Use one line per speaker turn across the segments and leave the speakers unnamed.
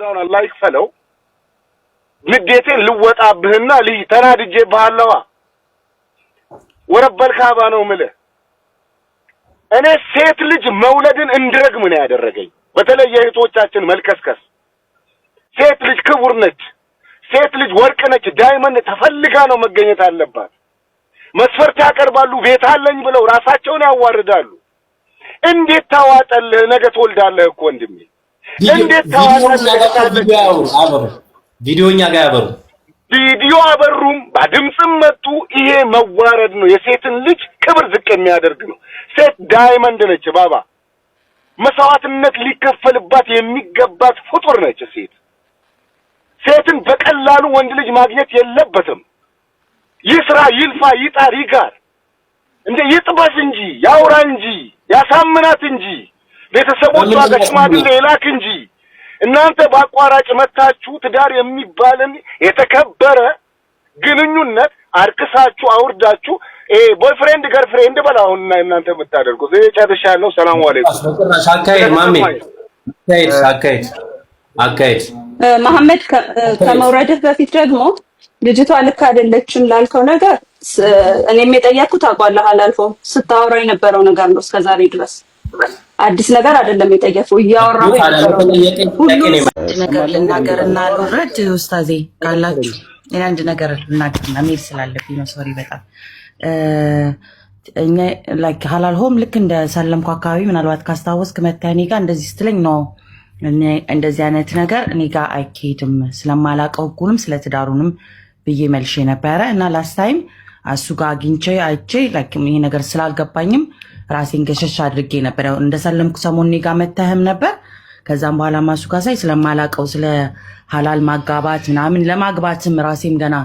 ዋጋውን አላህ ይክፈለው ንዴቴን ልወጣብህና ልጅ ተናድጄ ባህለዋ ወረበል ካባ ነው ምለ እኔ ሴት ልጅ መውለድን እንድረግም ነው ያደረገኝ በተለይ የእህቶቻችን መልከስከስ ሴት ልጅ ክቡር ነች ሴት ልጅ ወርቅ ነች ዳይመንድ ተፈልጋ ነው መገኘት አለባት መስፈርት ያቀርባሉ ቤት አለኝ ብለው ራሳቸውን ያዋርዳሉ እንዴት ታዋጠልህ ነገ ተወልዳለህ እኮ ወንድሜ እንዴት ታዋጠልህ
ቪዲዮኛ ጋር ያበሩ
ቪዲዮ አበሩም በድምጽም መጡ ይሄ መዋረድ ነው የሴትን ልጅ ክብር ዝቅ የሚያደርግ ነው ሴት ዳይመንድ ነች ባባ መስዋዕትነት ሊከፈልባት የሚገባት ፍጡር ነች ሴትን በቀላሉ ወንድ ልጅ ማግኘት የለበትም ይስራ ይልፋ ይጣር ይጋር እንደ ይጥበስ እንጂ ያውራ እንጂ ያሳምናት እንጂ ቤተሰቦቿ ገሽማግሌ ይላክ እንጂ እናንተ ባቋራጭ መታችሁ ትዳር የሚባልን የተከበረ ግንኙነት አርክሳችሁ አውርዳችሁ ቦይፍሬንድ ገርፍሬንድ በላውና እናንተ የምታደርጉት ጨርሻለሁ ሰላም አለይኩም
ሻካይ ማሚ አካይድ
መሐመድ ከመውረድህ በፊት ደግሞ ልጅቷ ልክ አይደለችም ላልከው ነገር እኔም የጠየቅኩት አቋላህ አላልፈው ስታወራ የነበረው ነገር ነው እስከዛሬ ድረስ አዲስ ነገር አይደለም የጠየቀው ያወራው
ነገር ልናገርና ልውረድ ኡስታዜ ካላችሁ እኔ አንድ ነገር ልናገርና ሜል ስላለብኝ ነው ሶሪ በጣም እኛ ላይክ ሐላል ሆም ልክ እንደ ሰለምኩ አካባቢ ምናልባት ካስታወስክ መታኔ ጋር እንደዚህ ስትለኝ ነው እንደዚህ አይነት ነገር እኔ ጋር አይኬድም ስለማላቀው ሁሉም ስለ ትዳሩንም ብዬ መልሼ ነበረ እና ላስት ታይም እሱ ጋር አግኝቼ አይቼ ላይክ ይሄ ነገር ስላልገባኝም ራሴን ገሸሽ አድርጌ ነበር እንደ ሰለምኩ ሰሞን እኔ ጋር መተህም ነበር ከዛም በኋላ ማሱ ጋር ሳይ ስለማላቀው ስለ ሐላል ማጋባት ምናምን ለማግባትም ራሴም ገና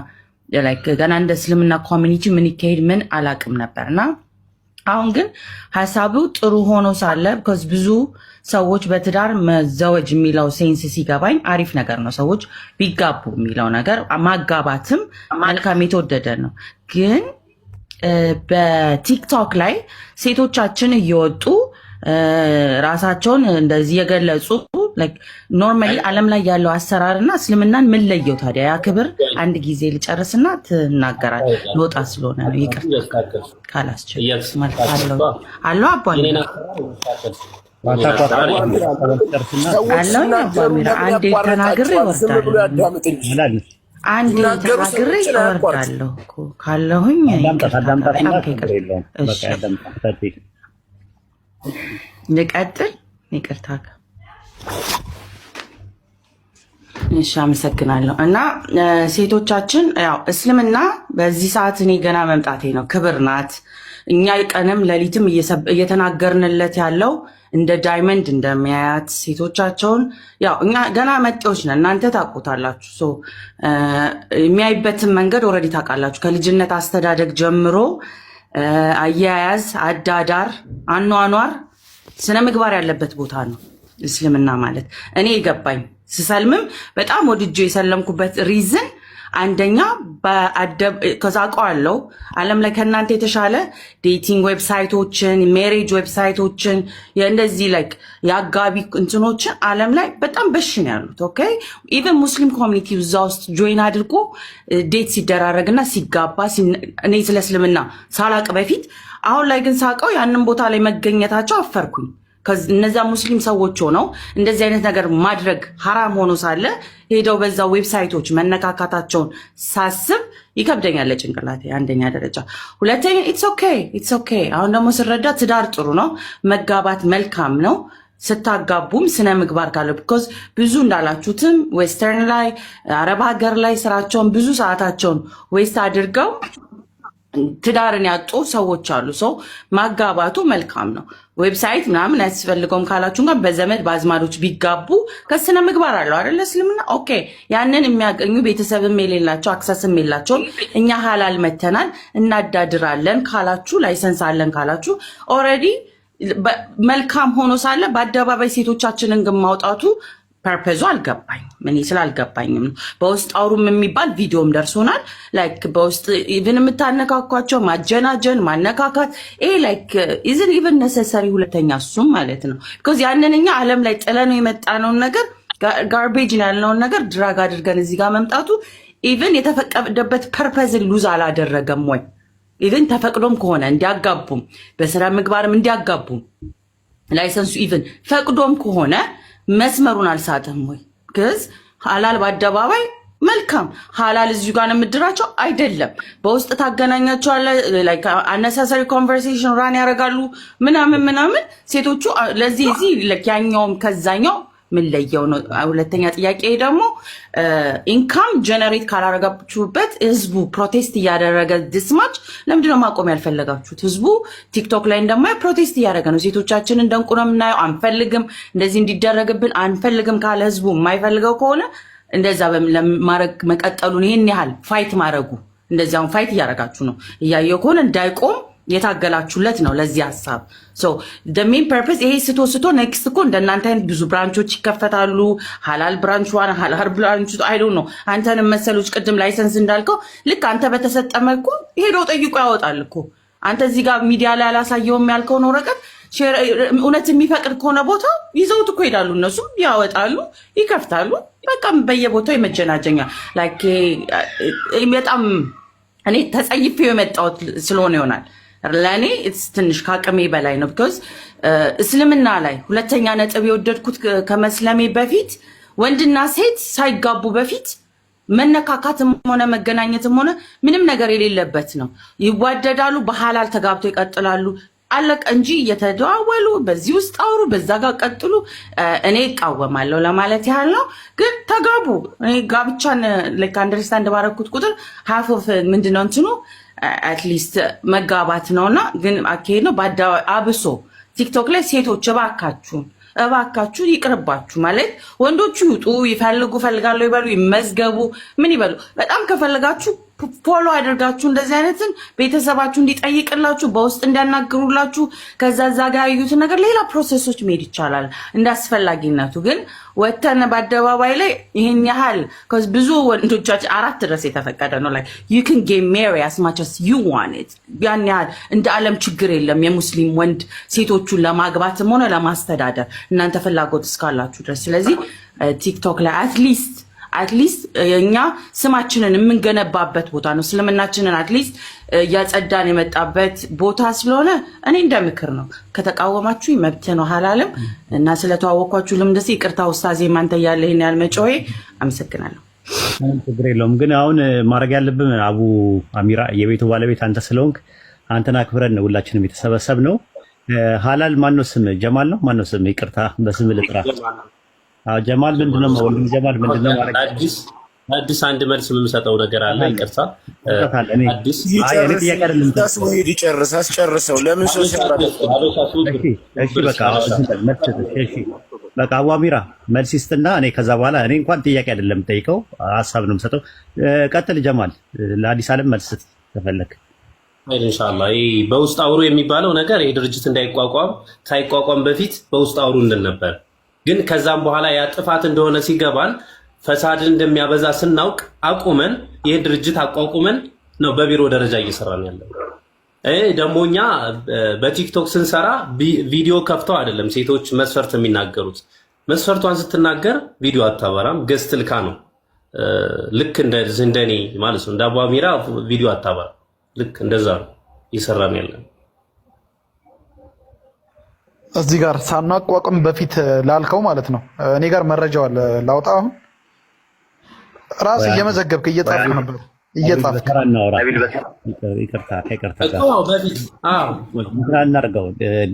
ላይክ ገና እንደ እስልምና ኮሚኒቲ ምን ይካሄድ ምን አላቅም ነበርና አሁን ግን ሐሳቡ ጥሩ ሆኖ ሳለ because ብዙ ሰዎች በትዳር መዘወጅ የሚለው ሴንስ ሲገባኝ አሪፍ ነገር ነው ሰዎች ቢጋቡ የሚለው ነገር ማጋባትም መልካም የተወደደ ነው ግን በቲክቶክ ላይ ሴቶቻችን እየወጡ ራሳቸውን እንደዚህ የገለጹ ላይክ ኖርማሊ ዓለም ላይ ያለው አሰራርና እስልምናን ምን ለየው ታዲያ ያ ክብር አንድ ጊዜ ልጨርስና ትናገራል ወጣ ስለሆነ ነው ይቅርታ ካላስቸገረ ማለት አለው አባኔ አንዴ ተናግሬ እወርዳለሁ አንዴ ተናግሬ እወርዳለሁ ካለሁኝ ልቀጥል ይቅርታ እሺ አመሰግናለሁ እና ሴቶቻችን ያው እስልምና በዚህ ሰዓት እኔ ገና መምጣቴ ነው ክብር ናት እኛ ቀንም ለሊትም እየተናገርንለት ያለው እንደ ዳይመንድ እንደሚያያት ሴቶቻቸውን ያው እኛ ገና መጤዎች ነን እናንተ ታውቁታላችሁ ሶ የሚያይበትን መንገድ ኦሬዲ ታውቃላችሁ ከልጅነት አስተዳደግ ጀምሮ አያያዝ አዳዳር አኗኗር ስነ ምግባር ያለበት ቦታ ነው እስልምና ማለት እኔ ይገባኝ ስሰልምም በጣም ወድጄ የሰለምኩበት ሪዝን አንደኛ ከዛቀዋለው ዓለም ላይ ከናንተ የተሻለ ዴቲንግ ዌብሳይቶችን ሜሬጅ ዌብሳይቶችን እንደዚህ ላይክ ያጋቢ እንትኖችን ዓለም ላይ በጣም በሽን ያሉት ኦኬ ኢቭን ሙስሊም ኮሚኒቲ እዛ ውስጥ ጆይን አድርጎ ዴት ሲደራረግና ሲጋባ እኔ ስለ እስልምና ሳላቅ በፊት አሁን ላይ ግን ሳቀው ያንን ቦታ ላይ መገኘታቸው አፈርኩኝ እነዛ ሙስሊም ሰዎች ሆነው እንደዚህ አይነት ነገር ማድረግ حرام ሆኖ ሳለ ሄደው በዛ ዌብሳይቶች መነካካታቸውን ሳስብ ይከብደኛል ለጭንቅላቴ አንደኛ ደረጃ ሁለተኛ ኢትስ ኦኬ አሁን ደግሞ ስረዳ ትዳር ጥሩ ነው መጋባት መልካም ነው ስታጋቡም ስነ ምግባር ካለ because ብዙ እንዳላችሁትም ዌስተርን ላይ አረብ ሀገር ላይ ስራቸውን ብዙ ሰዓታቸውን ዌስት አድርገው ትዳርን ያጡ ሰዎች አሉ ሰው ማጋባቱ መልካም ነው ዌብሳይት ምናምን ያስፈልገውም ካላችሁ እንኳን በዘመድ ባዝማዶች ቢጋቡ ከስነ ምግባር አለው አይደል እስልምና ኦኬ ያንን የሚያገኙ ቤተሰብም የሌላቸው አክሰስም የላቸው እኛ ሐላል መተናል እናዳድራለን ካላችሁ ላይሰንስ አለን ካላችሁ ኦሬዲ መልካም ሆኖ ሳለ በአደባባይ ሴቶቻችንን ግን ማውጣቱ ፐርፐዙ አልገባኝ ምን ስላልገባኝም በውስጥ አውሩም የሚባል ቪዲዮም ደርሶናል ላይክ በውስጥ ኢቭን የምታነካኳቸው ማጀናጀን ማነካካት ላይክ isn't even necessary ሁለተኛ እሱም ማለት ነው because ያንንኛ ዓለም ላይ ጥለነው የመጣነው ነገር ጋርቤጅ ነው ያልነውን ነገር ድራግ አድርገን እዚህ ጋር መምጣቱ ኢቭን የተፈቀደበት ፐርፐዝን ሉዝ አላደረገም ወይ? ኢቭን ተፈቅዶም ከሆነ እንዲያጋቡም በስራ ምግባርም እንዲያጋቡም ላይሰንሱ ኢቭን ፈቅዶም ከሆነ መስመሩን አልሳተም ወይ? ግዝ ሀላል በአደባባይ መልካም ሀላል እዚሁ ጋር ነው የምድራቸው አይደለም። በውስጥ ታገናኛቸዋለህ። ላይክ አነሳሰሪ ኮንቨርሴሽን ራን ያደርጋሉ ምናምን ሴቶቹ ለዚህ እዚህ ያኛውም ከዛኛው ምን ለየው ነው። ሁለተኛ ጥያቄ ደግሞ ኢንካም ጀነሬት ካላረጋችሁበት ህዝቡ ፕሮቴስት እያደረገ ዲስማች ለምንድነው ማቆም ያልፈለጋችሁት? ህዝቡ ቲክቶክ ላይ እንደማይ ፕሮቴስት እያደረገ ነው። ሴቶቻችንን እንደንቁ ነው የምናየው። አንፈልግም እንደዚህ እንዲደረግብን አንፈልግም ካለ ህዝቡ የማይፈልገው ከሆነ እንደዛ ለማድረግ መቀጠሉን ይሄን ያህል ፋይት ማድረጉ እንደዚህ አሁን ፋይት እያደረጋችሁ ነው። እያየው ከሆነ እንዳይቆም የታገላችሁለት ነው ለዚህ ሀሳብ። ሶ the main purpose ይሄ ስቶ ኔክስት እኮ እንደናንተ አይነት ብዙ ብራንቾች ይከፈታሉ። ሀላል ብራንች ዋን ሀላል ብራንች አይ ዶንት ኖ አንተን መሰሎች ቅድም ላይሰንስ እንዳልከው ልክ አንተ በተሰጠ መልኩ ሄዶ ጠይቆ ያወጣል እኮ። አንተ እዚህ ጋር ሚዲያ ላይ አላሳየውም ያልከውን ወረቀት እውነት የሚፈቅድ ከሆነ ቦታ ይዘውት እኮ ሄዳሉ። እነሱም ያወጣሉ፣ ይከፍታሉ። በቃ በየቦታው የመጀናጀኛ ላይክ በጣም እኔ ተጸይፌው የመጣሁት ስለሆነ ይሆናል ለእኔ ትንሽ ከአቅሜ በላይ ነው። ቢኮዝ እስልምና ላይ ሁለተኛ ነጥብ የወደድኩት ከመስለሜ በፊት ወንድና ሴት ሳይጋቡ በፊት መነካካትም ሆነ መገናኘትም ሆነ ምንም ነገር የሌለበት ነው። ይዋደዳሉ፣ በሐላል ተጋብተው ይቀጥላሉ። አለቀ እንጂ እየተደዋወሉ በዚህ ውስጥ አውሩ፣ በዛ ጋር ቀጥሉ። እኔ እቃወማለሁ ለማለት ያህል ነው። ግን ተጋቡ። እኔ ጋብቻን ላይክ አንደርስታንድ ባረኩት ቁጥር ሃፍ ኦፍ ምንድነው እንትኑ አትሊስት መጋባት ነውና፣ ግን አካሄድ ነው። አብሶ ቲክቶክ ላይ ሴቶች እባካችሁ ይቅርባችሁ ማለት ወንዶቹ ይውጡ፣ ፈልጋለሁ ይበሉ፣ ይመዝገቡ፣ ምን ይበሉ። በጣም ከፈለጋችሁ ፎሎ አድርጋችሁ እንደዚህ አይነትን ቤተሰባችሁ እንዲጠይቅላችሁ በውስጥ እንዲያናግሩላችሁ ከዛ ጋር ያዩትን ነገር ሌላ ፕሮሰሶች መሄድ ይቻላል እንዳስፈላጊነቱ። ግን ወተን በአደባባይ ላይ ይሄን ያህል ብዙ ወንዶቻችን 4 ድረስ የተፈቀደ ነው ላይ you can get married as much as you want it። ያን ያህል እንደ ዓለም ችግር የለም የሙስሊም ወንድ ሴቶቹን ለማግባትም ሆነ ለማስተዳደር እናንተ ፍላጎት እስካላችሁ ድረስ። ስለዚህ ቲክቶክ ላይ አትሊስት እኛ ስማችንን የምንገነባበት ቦታ ነው። እስልምናችንን አትሊስት እያጸዳን የመጣበት ቦታ ስለሆነ እኔ እንደምክር ነው። ከተቃወማችሁ መብት ነው ሐላልም እና ስለተዋወቅኳችሁ ልምደስ ይቅርታ ኡስታዝ ማንተ ያለ ይሄን ያልመጮይ አመሰግናለሁ።
ችግር የለውም። ግን አሁን ማድረግ ያለብን አቡ አሚራ የቤቱ ባለቤት አንተ ስለሆንክ አንተን አክብረን ነው ሁላችንም የተሰበሰብ ነው። ሐላል ማነው ስም? ጀማል ነው ማነው ስም? ይቅርታ በስም ልጥራ። ጀማል ምንድነው? ወንድም ጀማል ምንድነው?
አዲስ አንድ መልስ የምሰጠው ነገር አለ። ይቅርታ አዲስ
እኔ ጥያቄ አይደለም።
ታስቡ ሄድ አስጨርሰው። ለምን ሰው ሲያራዳ?
እሺ በቃ አቡ አሚራ መልስ ይስጥና እኔ ከዛ በኋላ እኔ እንኳን ጥያቄ አይደለም ጠይቀው ሐሳብ ነው የምሰጠው። ቀጥል ጀማል። ለአዲስ ዓለም መልስ ተፈለክ
ኢንሻአላህ። ይሄ በውስጥ አውሩ የሚባለው ነገር ይሄ ድርጅት ሳይቋቋም በፊት በውስጥ አውሩ እንድን ነበር። ግን ከዛም በኋላ ያ ጥፋት እንደሆነ ሲገባን ፈሳድን እንደሚያበዛ ስናውቅ አቁመን ይሄ ድርጅት አቋቁመን ነው በቢሮ ደረጃ እየሰራን ያለው። ደግሞ እኛ በቲክቶክ ስንሰራ ቪዲዮ ከፍተው አይደለም ሴቶች መስፈርት የሚናገሩት። መስፈርቷን ስትናገር ቪዲዮ አታበራም፣ ገስት ልካ ነው። ልክ እንደኔ ማለት ነው። እንደ አቡ አሚራ ቪዲዮ አታበራም። ልክ እንደዛ ነው እየሰራን ያለው።
እዚህ ጋር ሳናቋቁም በፊት ላልከው ማለት ነው። እኔ ጋር መረጃው አለ ላውጣ። አሁን ራስ እየመዘገብክ እየጻፍክ ነበር።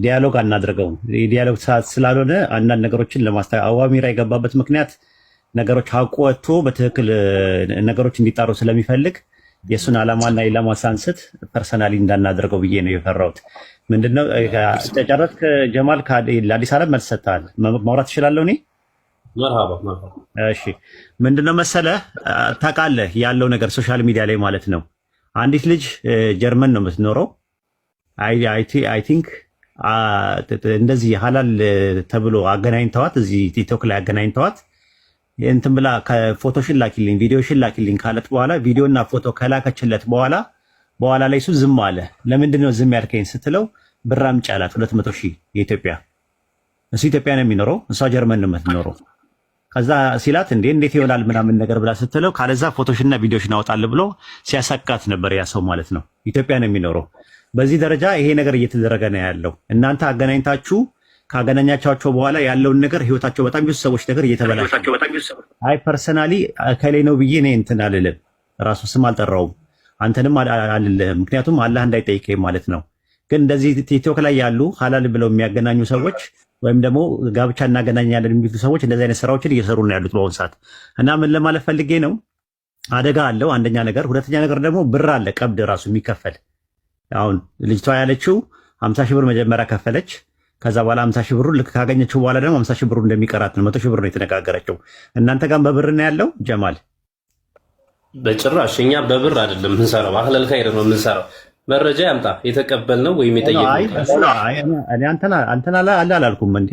ዲያሎግ አናድርገው። ዲያሎግ ሰዓት ስላልሆነ አንዳንድ ነገሮችን አቡ አሚራ የገባበት ምክንያት ነገሮች ሀቁ ወጥቶ በትክክል ነገሮች እንዲጣሩ ስለሚፈልግ የእሱን ዓላማና ኢላማ ሳንስት ፐርሰናሊ እንዳናደርገው ብዬ ነው የፈራሁት። ምንድነው ጨረስክ ጀማል? ለአዲስ ዓለም መልስ ሰጥተሃል። ማውራት እችላለሁ እኔ?
መርሃባ።
እሺ ምንድነው መሰለህ ታውቃለህ ያለው ነገር ሶሻል ሚዲያ ላይ ማለት ነው። አንዲት ልጅ ጀርመን ነው የምትኖረው። አይ ቲንክ እንደዚህ ሐላል ተብሎ አገናኝተዋት እዚህ ቲክቶክ ላይ አገናኝተዋት እንትን ብላ ፎቶሽን ላኪልኝ ቪዲዮሽን ላኪልኝ ካለት በኋላ ቪዲዮና ፎቶ ከላከችለት በኋላ ላይ እሱ ዝም አለ። ለምንድን ነው ዝም ያልከኝ ስትለው ብር አምጪ አላት 200,000 የኢትዮጵያ። እሱ ኢትዮጵያ ነው የሚኖረው፣ እሷ ጀርመን ነው የምትኖረው። ከዛ ሲላት እንዴት ይሆናል ምናምን ነገር ብላ ስትለው ካለዛ ፎቶሽና ቪዲዮሽን አወጣለሁ ብሎ ሲያሳቃት ነበር ያ ሰው ማለት ነው። ኢትዮጵያ ነው የሚኖረው። በዚህ ደረጃ ይሄ ነገር እየተደረገ ነው ያለው። እናንተ አገናኝታችሁ ካገናኛቻቸው በኋላ ያለውን ነገር ህይወታቸው በጣም ብዙ ሰዎች ነገር እየተበላሸ። አይ ፐርሰናሊ ከሌ ነው ብዬ እኔ እንትን አልልም፣ ራሱ ስም አልጠራውም፣ አንተንም አልልህም፣ ምክንያቱም አላህ እንዳይጠይቀኝ ማለት ነው። ግን እንደዚህ ቲክቶክ ላይ ያሉ ሐላል ብለው የሚያገናኙ ሰዎች ወይም ደግሞ ጋብቻ እናገናኛለን የሚሉ ሰዎች እንደዚህ አይነት ስራዎችን እየሰሩ ነው ያሉት በአሁኑ ሰዓት። እና ምን ለማለት ፈልጌ ነው፣ አደጋ አለው አንደኛ ነገር፣ ሁለተኛ ነገር ደግሞ ብር አለ፣ ቀብድ ራሱ የሚከፈል። አሁን ልጅቷ ያለችው 50 ሺህ ብር መጀመሪያ ከፈለች። ከዛ በኋላ 50 ሺህ ብሩ ልክ ካገኘችው በኋላ ደግሞ 50 ሺህ ብሩ እንደሚቀራት ነው። 100 ሺህ ብር ነው የተነጋገረችው። እናንተ ጋር በብር ነው ያለው ጀማል?
በጭራሽ እኛ በብር አይደለም የምንሰራው፣ አህለል ኸይር ነው የምንሰራው። መረጃ ያምጣ የተቀበልነው ወይም የጠየቅነው።
አንተን አላልኩም እንዴ?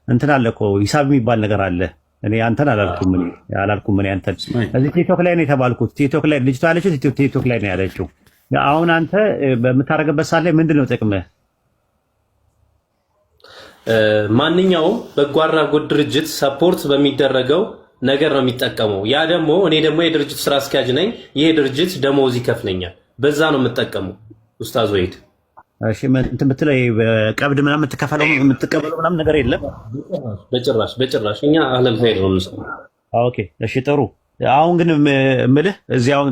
እንትን አለ እኮ ሂሳብ የሚባል ነገር አለ። እኔ አንተን አላልኩም እኔ አንተን እዚህ ቲክቶክ ላይ ነው የተባልኩት። ቲክቶክ ላይ ልጅቷ ያለችው ቲክቶክ ላይ ነው ያለችው። አሁን አንተ በምታረግበት ሰዓት ላይ ምንድን ነው ጥቅምህ?
ማንኛውም በጎ አድራጎት ድርጅት ሰፖርት በሚደረገው ነገር ነው የሚጠቀመው። ያ ደግሞ እኔ ደግሞ የድርጅቱ ስራ አስኪያጅ ነኝ። ይሄ ድርጅት ደሞዝ ይከፍለኛል። በዛ ነው የምጠቀመው። ኡስታዝ ወይድ
እሺ፣ እንትን ብትለው ቀብድ ምናምን የምትቀበለው ምናምን ነገር የለም
በጭራሽ። እኛ አህለል ኸይር ነው የምንሰራው።
ኦኬ፣ እሺ፣ ጥሩ። አሁን ግን እምልህ እዚህ አሁን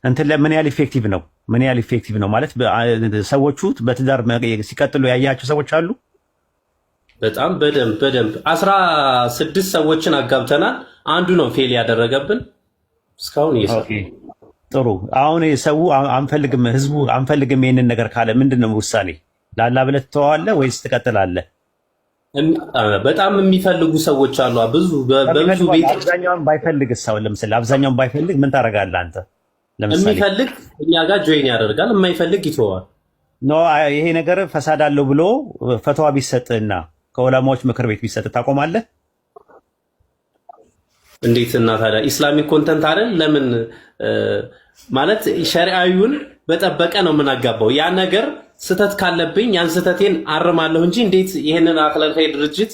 እንትን ላይ ምን ያህል ኢፌክቲቭ ነው? ምን ያህል ኢፌክቲቭ ነው ማለት ሰዎቹ በትዳር ሲቀጥሉ ያያቸው ሰዎች አሉ?
በጣም በደንብ 16 ሰዎችን አጋብተናል። አንዱ ነው ፌል ያደረገብን እስካሁን እየሰራ።
ጥሩ። አሁን ሰው አንፈልግም፣ ህዝቡ አንፈልግም ይሄንን ነገር ካለ ምንድነው ውሳኔ? ላላ ብለህ ትተዋለህ ወይስ ትቀጥላለህ?
በጣም የሚፈልጉ ሰዎች አሉ። በብዙ ቤት
አብዛኛውን ባይፈልግ ሰው ለምሳሌ አብዛኛውን ባይፈልግ ምን ታደርጋለህ አንተ?
የሚፈልግ እኛ ጋር ጆይን ያደርጋል፣ የማይፈልግ ይተዋል።
ኖ ይሄ ነገር ፈሳድ አለው ብሎ ፈትዋ ቢሰጥና ከዑለማዎች ምክር ቤት ቢሰጥ ታቆማለህ?
እንዴት እና ታዲያ ኢስላሚክ ኮንተንት አይደል? ለምን ማለት ሸሪዓዊውን በጠበቀ ነው የምናጋባው። ያ ነገር ስተት ካለብኝ ያን ስተቴን አርማለሁ እንጂ እንዴት ይሄንን አህለል ኸይር ድርጅት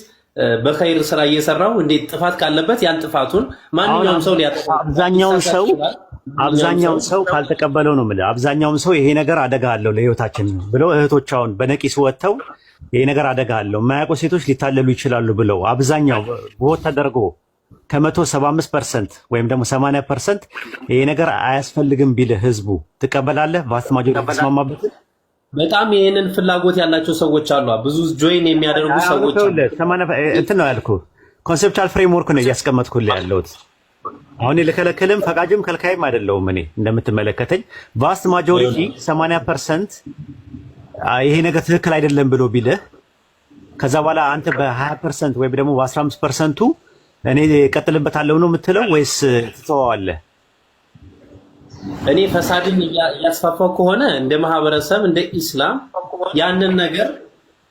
በኸይር ስራ እየሰራው እንዴት ጥፋት ካለበት ያን ጥፋቱን ማንኛውም ሰው ሊያጠፋ አብዛኛውን ሰው ካልተቀበለው ነው የምልህ። አብዛኛውን ሰው ይሄ ነገር አደጋ አለው ለህይወታችን ብለው እህቶቻውን በነቂስ ወጥተው ይሄ ነገር አደጋ አለው የማያውቁ ሴቶች ሊታለሉ ይችላሉ ብለው አብዛኛው ቦት ተደርጎ ከ175% ወይም ደግሞ 80% ይሄ ነገር አያስፈልግም ቢልህ ህዝቡ ትቀበላለህ? ቫስት ማጆሪቲ ተስማማበት? በጣም ይሄንን ፍላጎት ያላቸው ሰዎች አሉ። ብዙ ጆይን የሚያደርጉ ሰዎች አሉ።
እንትን ነው ያልኩህ፣ ኮንሴፕቹዋል ፍሬምወርክ ነው እያስቀመጥኩልህ ያለሁት። አሁን ልከለክልም ፈቃጅም ከልካይም አይደለሁም። እኔ እንደምትመለከተኝ ቫስት ማጆሪቲ 80% ይሄ ነገር ትክክል አይደለም ብሎ ቢልህ ከዛ በኋላ አንተ በ20% ወይም ደግሞ በ15%ቱ እኔ እቀጥልበታለሁ ነው የምትለው ወይስ ትተዋዋለህ?
እኔ ፈሳድን እያስፋፋው ከሆነ እንደ ማህበረሰብ እንደ ኢስላም ያንን ነገር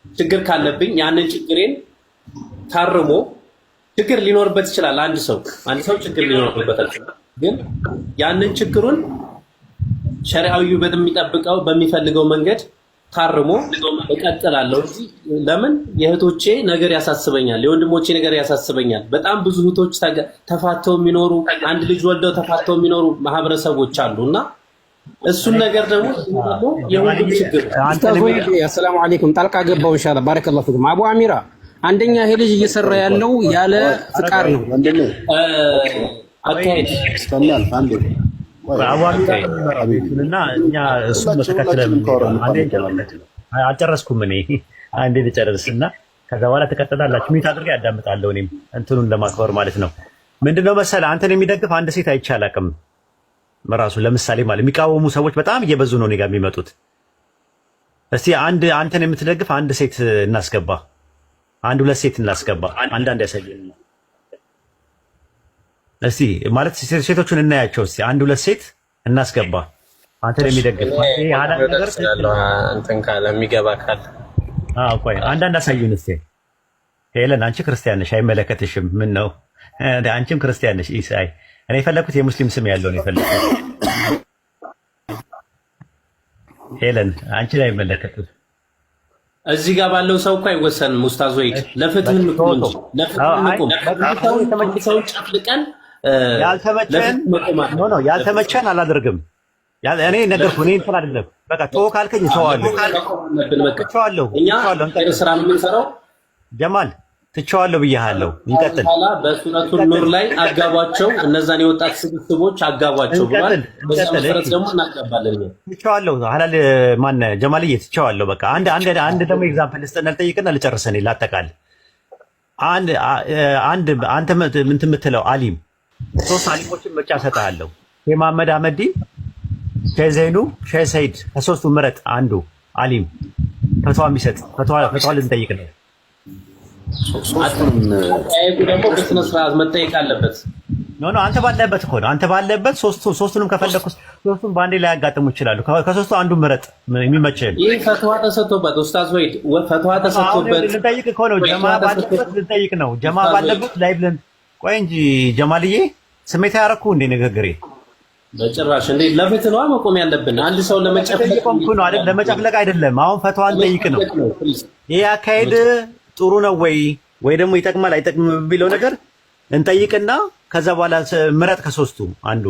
ችግር ካለብኝ ያንን ችግሬን ታርሞ ችግር ሊኖርበት ይችላል። አንድ ሰው ችግር ሊኖርበት ይችላል። ግን ያንን ችግሩን ሸሪዓዊው በሚጠብቀው በሚፈልገው መንገድ ታርሞ እቀጥላለሁ እንጂ ለምን የእህቶቼ ነገር ያሳስበኛል፣ የወንድሞቼ ነገር ያሳስበኛል። በጣም ብዙ እህቶች ተፋተው የሚኖሩ አንድ ልጅ ወልደው ተፋተው የሚኖሩ ማህበረሰቦች አሉና እሱን ነገር ደግሞ የሁሉም ችግር።
አሰላሙ አለይኩም ጣልቃ ገባው ኢንሻአላህ ባረከላሁ ፊኩም። አቡ አሚራ አንደኛ ይሄ ልጅ እየሰራ ያለው ያለ ፍቃድ ነው።
አካሄድ
ይስተናል አንዴ
እና እኛ እሱ መተከተለም አልጨረስኩም። እኔ አንዴ ልጨርስና ከዛ በኋላ ትቀጥላላችሁ። ሚት አድርጌ ያዳምጣለሁ። እኔም እንትኑን ለማክበር ማለት ነው። ምንድነው መሰለህ አንተን የሚደግፍ አንድ ሴት አይቼ አላውቅም። ራሱ ለምሳሌ ማለት የሚቃወሙ ሰዎች በጣም እየበዙ ነው እኔ ጋር የሚመጡት። እስቲ አንተን የምትደግፍ አንድ ሴት እናስገባ፣ አንድ ሁለት ሴት እናስገባ። አንዳንድ ያሳየን እስቲ ማለት ሴቶቹን እናያቸው። እስቲ አንድ ሁለት ሴት እናስገባ። አንተን የሚደግፍ
እንትን ካለ የሚገባ ካለ
ቆይ አንዳንድ አሳዩን እስቲ። ሄለን አንቺ ክርስቲያን ነሽ አይመለከትሽም። ምን ነው አንቺም ክርስቲያን ነሽ። ኢሳይ እኔ የፈለኩት የሙስሊም ስም ያለው ነው የፈለኩት። ሄለን አንቺ ላይ አይመለከትም።
እዚህ ጋር ባለው ሰው እኮ አይወሰንም ኡስታዝ ወይድ ለፍትህ እንቁም እንጂ ለፍትህ እንቁም ሰው ጨፍልቀን
ያልተመቸን አላደርግም እኔ ነገርኩህ እኔ እንትን አይደለም በቃ ተው ካልከኝ ተዋለሁ እኛ
ስራ ነው የምንሰራው
ጀማል ትቼዋለሁ ብያለሁ እንቀጥል
በሱረቱን ኑር ላይ አጋቧቸው እነዛን የወጣት ስብስቦች አጋቧቸው ብሏል በዛ መሰረት ደግሞ እናጋባለን
ትቼዋለሁ ሐላል ማን ጀማልዬ ትቼዋለሁ በቃ አንድ ደግሞ ኤግዛምፕል ልስጥና ልጠይቅና ልጨርሰኝ ላጠቃል አንድ አንተ ምን የምትለው አሊም ሶስት አሊሞችን ምርጫ ሰጣለሁ የመሐመድ አህመዲን ሸይዘይኑ ሸይ ሰይድ ከሶስቱ ምረጥ አንዱ አሊም ፈትዋ የሚሰጥ ፈትዋ ልንጠይቅ ነው
ደግሞ በስነ ስርዓት መጠየቅ አለበት
ኖ አንተ ባለበት እኮ ነው አንተ ባለበት ሶስቱንም ከፈለኩ ሶስቱን ባንዴ ላይ ያጋጥሙ ይችላሉ ከሶስቱ አንዱ ምረጥ የሚመቸን
ይሄ ፈትዋ ተሰጥቶበት ኡስታዝ ወይድ ፈትዋ ተሰጥቶበት
ልንጠይቅ እኮ ነው ጀማ ባለበት ልንጠይቅ ነው ጀማ ባለበት ላይ ብለን ቆይ እንጂ ጀማልዬ ስሜት ያረኩ እንደ ንግግሬ
በጭራሽ እንዴ ለፍትህ ነው መቆም ያለብን አንድ ሰው ለመጨፍለቅ
ነው አይደል ለመጨፍለቅ አይደለም አሁን ፈትዋን ጠይቅ ነው ይሄ አካሄድ ጥሩ ነው ወይ ደግሞ ይጠቅማል አይጠቅም ቢለው ነገር እንጠይቅና ከዛ በኋላ ምረጥ ከሶስቱ አንዱ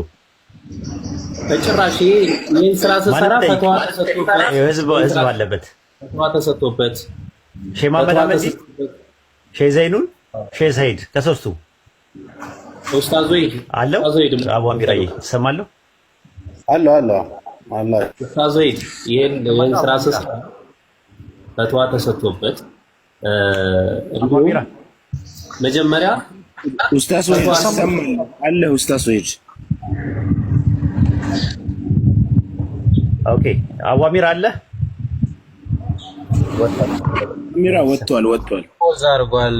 በጭራሽ ይሄን ስራ ሰራ ፈትዋ ተሰጥቶበት
ህዝብ አለበት
ፈትዋ ተሰጥቶበት
ሼህ መሐመድ አህመድ ሼህ ዘይኑን ሼህ ሰይድ ከሶስቱ
ኡስታዝ ወይድ
አለው አቡ አሚራዬ ሰማለሁ
አለ
ኡስታዝ ወይድ ይሄን ስራ ሰራ ፈትዋ ተሰጥቶበት መጀመሪያ
ኡስታዝ ወይድ አለ ኡስታዝ ወይድ
ኦኬ አዋሚር አለ
ሚራ ወጥቷል
ፖዝ አድርጓል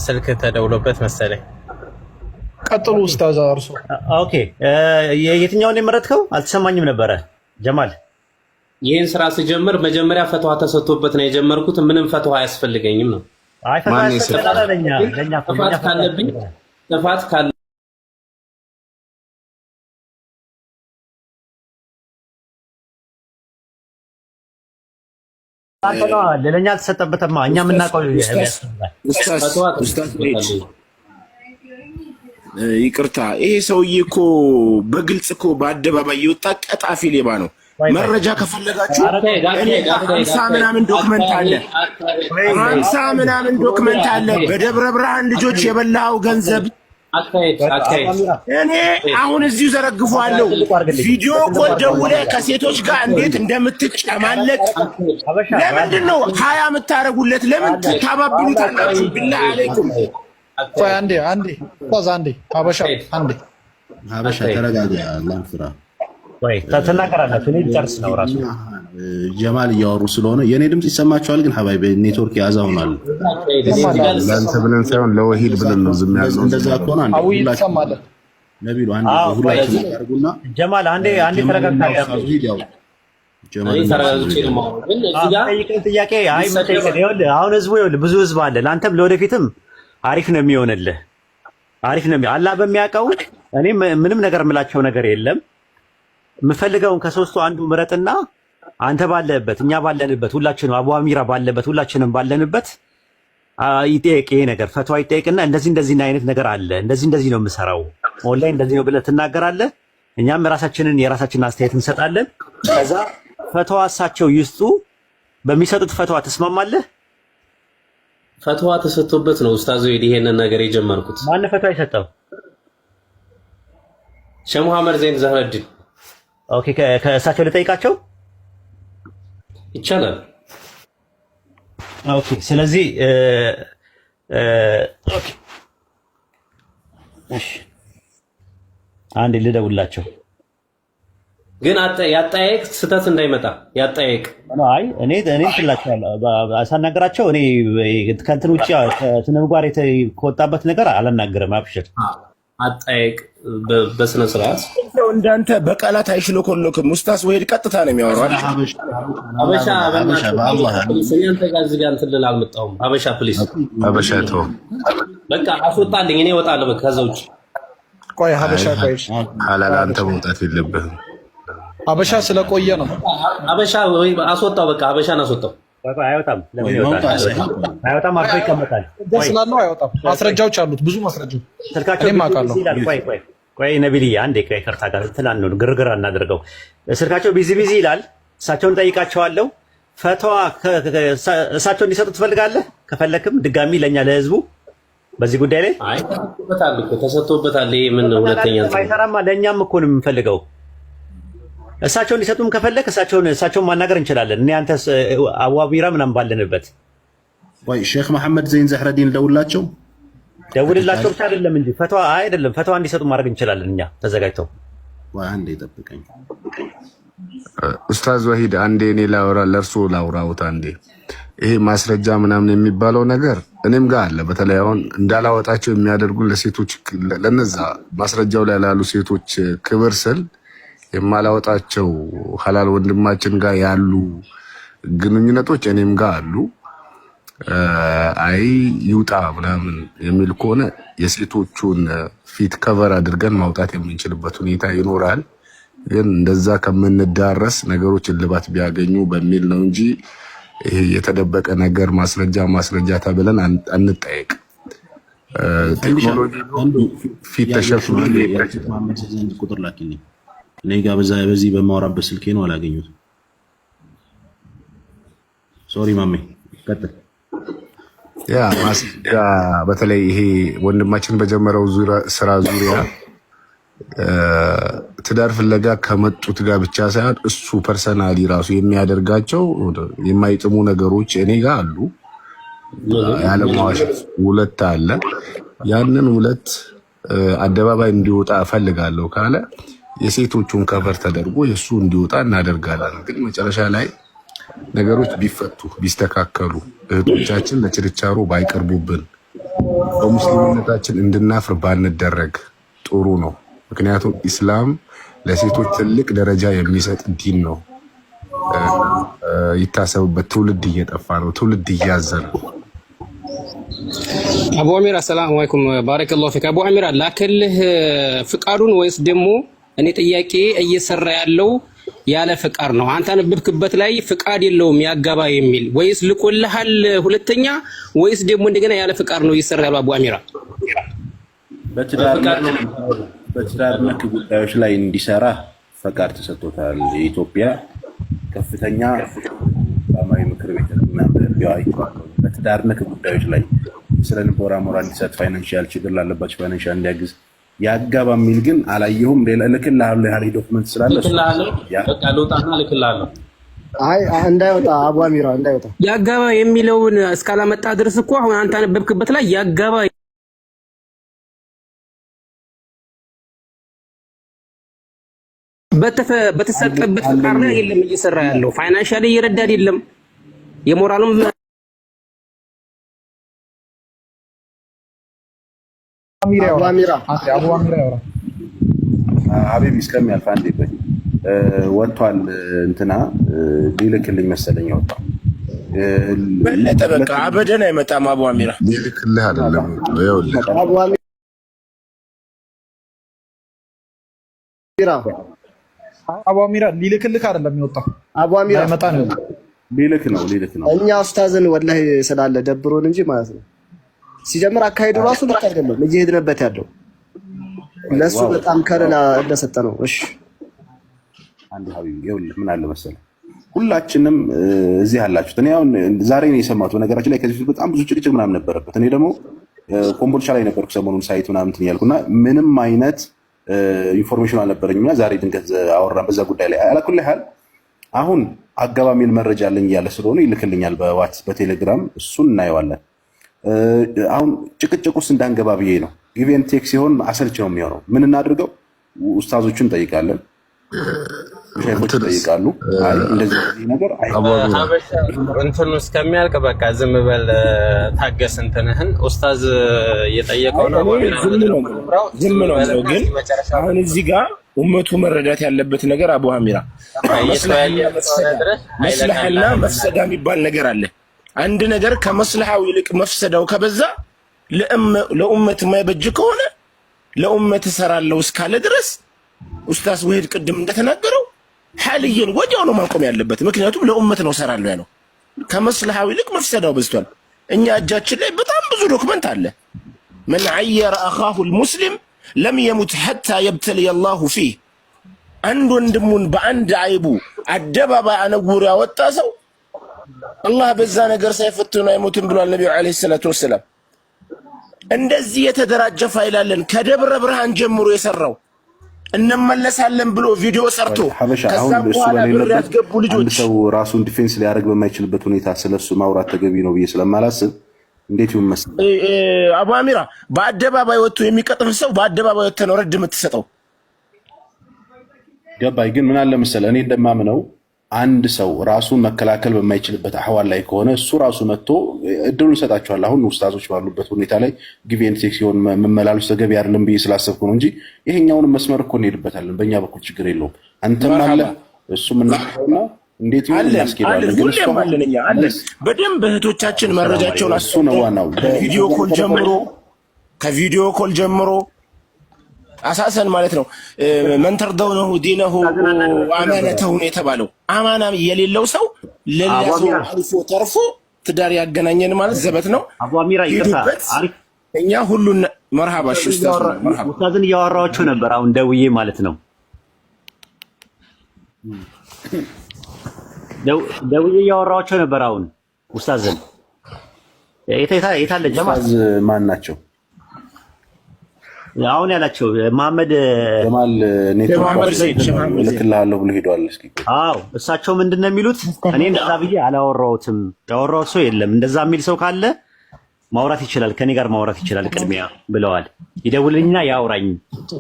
ስልክ ተደውሎበት መሰለኝ
ቀጥሉ ኡስታዝ አርሶ
ኦኬ የትኛውን የመረጥከው አልተሰማኝም ነበረ ጀማል
ይሄን ስራ ስጀምር መጀመሪያ ፈትዋ ተሰጥቶበት ነው የጀመርኩት ምንም ፈትዋ አያስፈልገኝም ነው
አይ ፈትዋ ለኛ
ጥፋት ካለብኝ ጥፋት ካለ
ለኛ አልተሰጠበትማ እኛ የምናውቀው
ይቅርታ ይሄ ሰውዬ እኮ በግልጽ እኮ በአደባባይ የወጣ ቀጣፊ ሌባ ነው መረጃ ከፈለጋችሁ 50 ምናምን ዶክመንት አለ በደብረ ብርሃን ልጆች የበላው ገንዘብ እኔ አሁን እዚሁ ዘረግፈዋለሁ ቪዲዮ ኮል ደውለህ ከሴቶች ጋር እንዴት እንደምትጨማለቅ ለምንድን ነው 20 የምታረጉለት ለምን ታባብሉታላችሁ ቢላህ አለይኩም
ቆይ አንዴ ፖዝ አንዴ ሀበሻ
ተረጋጋ አላህ ፍራ
ወይ ተናገራላችሁ እኔ ጨርስ ነው ራሱ
ጀማል እያወሩ ስለሆነ የኔ ድምጽ ይሰማችኋል ግን ሀባይ በኔትወርክ ያዛውናል ለአንተ ብለን ሳይሆን ለወሂድ ብለን ነው ዝም ያልነው እንደዛ ከሆነ አንዴ ሁላችሁ ነቢሉ አንዴ ሁላችሁ ታርጉና
ጀማል አንዴ ተረጋግታችሁ ጥያቄ አይ መጠየቅ ይኸውልህ አሁን ህዝቡ ይኸውልህ ብዙ ህዝብ አለ ለአንተም ለወደፊትም አሪፍ ነው የሚሆንልህ አላህ በሚያውቀው እኔ ምንም ነገር የምላቸው ነገር የለም የምፈልገውን ከሶስቱ አንዱ ምረጥና አንተ ባለበት እኛ ባለንበት ሁላችንም አቡ አሚራ ባለበት ሁላችንም ባለንበት ይጠየቅ ይሄ ነገር ፈትዋ ይጠየቅና እንደዚህ አይነት ነገር አለ እንደዚህ ነው የምሰራው ኦንላይን እንደዚህ ነው ብለህ ትናገራለህ እኛም የራሳችንን አስተያየት እንሰጣለን ከዛ ፈትዋ እሳቸው ይስጡ በሚሰጡት ፈትዋ ትስማማለህ
ፈትዋ ተሰጥቶበት ነው ኡስታዝ ወይድ ይሄንን ነገር የጀመርኩት
ማን ፈትዋ የሰጠው
ሼህ መሐመድ ዘይን ዘህረዲን
ኦኬ ከእሳቸው ልጠይቃቸው
ይቻላል
ኦኬ ስለዚህ ኦኬ እሺ አንዴ ልደውላቸው
ግን ያጠያየቅ ስህተት እንዳይመጣ ያጠያየቅ
አይ እኔ ትላቸዋለሁ አሳናገራቸው እኔ ከእንትን ውጭ ከስነ ምግባር ከወጣበት ነገር አላናገርም አብሽር
አጠያየቅ በስነ ስርዓት
እንዳንተ በቃላት አይሽሎኮሎክም ኡስታዝ ወይድ ቀጥታ ነው የሚያወራው
ሀበሻ በእናንተ ጋር እዚህ ጋር እንትን ልል አልመጣሁም ሀበሻ ፕሊዝ
ሀበሻ ተው
በቃ አስወጣልኝ እኔ እወጣለሁ በቃ ከዛ ውጭ
ቆይ ሀበሻ ቆይ
ሐላል አንተ መውጣት የለብህም
ሀበሻ ስለቆየ ነው
ሀበሻ አስወጣው በቃ ሀበሻን አስወጣው
አይወጣም። ለምን ይወጣል? አይወጣም። አርፎ ይቀመጣል።
ስላለው አይወጣም። ማስረጃዎች አሉት፣ ብዙ ማስረጃዎች።
ስልካቸው ቆይ ነቢልዬ አንዴ ከርታ ጋር ትላን ነው ግርግር እናደርገው። ስልካቸው ቢዚ ይላል። እሳቸውን ጠይቃቸዋለሁ። ፈተዋ እሳቸው እንዲሰጡ ትፈልጋለህ? ከፈለክም ድጋሚ ለኛ ለህዝቡ በዚህ ጉዳይ ላይ
ተሰጥቶበታል። ይሄ ምን ሁለተኛ
አይሰራማ። ለኛም እኮ ነው የምንፈልገው። እሳቸውን እንዲሰጡም ከፈለክ እሳቸውን ማናገር እንችላለን። እኔ አንተ አቡ አሚራ ምናምን ባለንበት
ወይ ሼክ መሐመድ ዘይን ዘህረዲን ደውላቸው
ብቻ አይደለም እንጂ ፈተዋ እንዲሰጡ ማድረግ እንችላለን እኛ ተዘጋጅተው።
ወይ አንዴ ጠብቀኝ
ኡስታዝ ወሂድ አንዴ እኔ ለእርሱ ላውራውት አንዴ። ይሄ ማስረጃ ምናምን የሚባለው ነገር እኔም ጋር አለ። በተለይ አሁን እንዳላወጣቸው የሚያደርጉ ለሴቶች ለነዛ ማስረጃው ላይ ላሉ ሴቶች ክብር ስል የማላወጣቸው ሐላል ወንድማችን ጋር ያሉ ግንኙነቶች እኔም ጋር አሉ። አይ ይውጣ ምናምን የሚል ከሆነ የሴቶቹን ፊት ከቨር አድርገን ማውጣት የምንችልበት ሁኔታ ይኖራል። ግን እንደዛ ከምንዳረስ ነገሮች እልባት ቢያገኙ በሚል ነው እንጂ ይሄ የተደበቀ ነገር ማስረጃ ተብለን አንጠየቅ። ቴክኖሎጂ ፊት ተሸፍኖ
ቁጥር ላኪልኝ። እኔ ጋር በዚህ በማወራበት ስልኬ ነው አላገኙትም። ሶሪ ማሜ ቀጥል።
ያ ማስረጃ በተለይ ይሄ ወንድማችን በጀመረው ስራ ዙሪያ ትዳር ፍለጋ ከመጡት ጋር ብቻ ሳይሆን እሱ ፐርሰናሊ ራሱ የሚያደርጋቸው የማይጥሙ ነገሮች እኔ ጋር አሉ። ያለማዋሸት ሁለት አለ። ያንን ሁለት አደባባይ እንዲወጣ እፈልጋለሁ ካለ የሴቶቹን ከቨር ተደርጎ የሱ እንዲወጣ እናደርጋለን። ግን መጨረሻ ላይ ነገሮች ቢፈቱ ቢስተካከሉ እህቶቻችን ለችርቻሮ ባይቀርቡብን በሙስሊምነታችን እንድናፍር ባንደረግ ጥሩ ነው። ምክንያቱም ኢስላም ለሴቶች ትልቅ ደረጃ የሚሰጥ ዲን ነው። ይታሰብበት። ትውልድ እየጠፋ ነው። ትውልድ እያዘነ ነው።
አቡ አሚራ ሰላም አለይኩም ባረከላሁ ፊክ። አቡ አሚራ ላከልህ ፍቃዱን ወይስ ደግሞ እኔ ጥያቄ እየሰራ ያለው ያለ ፍቃድ ነው? አንተ አነበብክበት ላይ ፍቃድ የለውም ያጋባ የሚል ወይስ ልቆልሃል ሁለተኛ ወይስ ደግሞ እንደገና ያለ ፍቃድ ነው እየሰራ ያለው? አቡ አሚራ
በትዳር ነክ ጉዳዮች ላይ እንዲሰራ ፈቃድ ተሰጥቶታል። የኢትዮጵያ ከፍተኛ ሰላማዊ ምክር ቤት በትዳር ነክ ጉዳዮች ላይ ስለ ንቦራ ሞራ እንዲሰጥ፣ ፋይናንሻል ችግር ላለባቸው ፋይናንሻል እንዲያግዝ ያጋባ የሚል ግን አላየሁም። ሌላ ልክልሃለሁ ያለ ዶክመንት ስላለ
በቃ ልውጣና ልክልሃለሁ።
አይ እንዳይወጣ አቡ አሚራ እንዳይወጣ
ያጋባ የሚለውን እስካላመጣ ድረስ እኮ አሁን አንተ አነበብክበት ላይ ያጋባ በተሰጠበት ፍቃድ ላይ የለም እየሰራ ያለው ፋይናንሻሊ እየረዳ አይደለም። የሞራሉም
አቡ አሚራ
ሀቢብ እስከሚያልፍ አንዴ ቆይ። ወጥቷል እንትና ሊልክልኝ መሰለኝ ወጣው
በለጠ በቃ አበደን አይመጣም። አቡ አሚራ
ሊልክልህ አይደለም ይኸውልህ
አቡ አሚራ
አቡ አሚራ ሊልክልህ አይደለም የሚወጣው።
አቡ አሚራ
አይመጣ ነው
ሊልክ ነው።
እኛ ኡስታዝን ወላሂ ስላለ ደብሮን እንጂ ማለት ነው። ሲጀምር አካሄዱ ራሱ ልክ አይደለም እየሄድንበት ያለው ለሱ በጣም ከለላ እንደሰጠ ነው። እሺ
አንድ ሀቢብ ይኸውልህ ምን አለ መሰለህ ሁላችንም እዚህ አላችሁት። እኔ አሁን ዛሬ ነው የሰማሁት። በነገራችን ላይ ከዚህ በጣም ብዙ ጭቅጭቅ ምናምን ነበረበት። እኔ ደግሞ ኮምቦልቻ ላይ ነበርኩ ሰሞኑን ሳይት ምናምን እንትን እያልኩና ምንም አይነት ኢንፎርሜሽን አልነበረኝና ዛሬ ድንገት አወራን በዛ ጉዳይ ላይ አላኩል ያህል አሁን አጋባ የሚል መረጃ አለኝ እያለ ስለሆነ ይልክልኛል በዋትስ በቴሌግራም እሱን እናየዋለን። አሁን ጭቅጭቅ ውስጥ እንዳንገባ ብዬ ነው። ጊቭ ኤንድ ቴክ ሲሆን አሰልች ነው የሚሆነው። ምን እናድርገው? ኡስታዞቹን እንጠይቃለን፣ ሼኾች ይጠይቃሉ። አይ እንደዚህ ነገር
እንትኑ እስከሚያልቅ በቃ ዝም በል ታገስ። እንትንህን ኡስታዝ እየጠየቀው ነው።
ዝም ነው ግን አሁን እዚህ ጋር ኡመቱ መረዳት ያለበት ነገር አቡ አሚራ መስለሐና መፍሰዳ የሚባል ነገር አለ። አንድ ነገር ከመስለሐው ይልቅ መፍሰዳው ከበዛ ለኡመት የማይበጅ ከሆነ ለኡመት እሰራለሁ እስካለ ድረስ ኡስታዝ ወሂድ ቅድም እንደተናገረው ሐልየን ወዲያው ነው ማቆም ያለበት። ምክንያቱም ለኡመት ነው እሰራለሁ ያለው።
ከመስለሃው ይልቅ መፍሰዳው በዝቷል። እኛ እጃችን ላይ በጣም ብዙ ዶክመንት አለ። من عير أخاه المسلم لم يمت حتى يبتلي الله فيه አንድ ወንድሙን በአንድ አይቡ አደባባይ አነጉር ያወጣ ሰው አላህ በዛ ነገር ሳይፈትነው አይሞትም ብሏል ነብዩ አለይሂ ሰላቱ ወሰለም። እንደዚህ የተደራጀ ፋይል አለን ከደብረ ብርሃን ጀምሮ የሰራው እንመለሳለን ብሎ ቪዲዮ ሰርቶ ከዛ በኋላ ብር ያስገቡ ልጆች
አንድ ሰው ራሱን ዲፌንስ ሊያደርግ በማይችልበት ሁኔታ ስለሱ ማውራት ተገቢ ነው ብዬ ስለማላስብ እንዴት ይመስል
አቡ አሚራ በአደባባይ ወጥቶ የሚቀጥፍ ሰው በአደባባይ ወጥቶ ነው ረድ የምትሰጠው።
ገባይ ግን ምን አለ መሰለህ እኔ እንደማምነው አንድ ሰው ራሱን መከላከል በማይችልበት አህዋል ላይ ከሆነ እሱ ራሱ መጥቶ እድሉን ይሰጣቸዋል። አሁን ኡስታዞች ባሉበት ሁኔታ ላይ ጊቭ ኤንድ ቴክ ሲሆን መመላለስ ተገቢ አይደለም ብዬ ስላሰብኩ ነው እንጂ ይሄኛውን መስመር እኮ እንሄድበታለን። በእኛ በኩል ችግር የለውም። አንተም አለ እሱም እናውቀውና እንዴት ይሁን ያስኬዳለን። ግን እሱ
አለኛ አለ በደንብ እህቶቻችን መረጃቸውን
እሱ ነው ዋናው።
ከቪዲዮ ኮል ጀምሮ አሳሰን ማለት ነው መንተርደው ነው ዲነሁ አማነተው የተባለው አማና የሌለው ሰው ለለሱ አልፎ ተርፎ ትዳር ያገናኘን ማለት ዘበት ነው።
አቡ አሚራ ይቅርታ አሪፍ
እኛ ሁሉን መርሃባ
ኡስታዝን እያወራኋቸው ነበር አሁን ደውዬ ማለት ነው ደውዬ እያወራኋቸው ነበር አሁን ኡስታዝን የታለ
ጀማል ማን ናቸው
አሁን ያላቸው መሐመድ
ጀማል ኔትወርክ ልክልሃለሁ ብሎ ሄዷል። እስኪ
አዎ እሳቸው ምንድነው የሚሉት እኔ እንደዛ ብዬ አላወራሁትም ያወራሁት ሰው የለም እንደዛ የሚል ሰው ካለ ማውራት ይችላል ከኔ ጋር ማውራት ይችላል ቅድሚያ ብለዋል። ይደውልልኝና ያውራኝ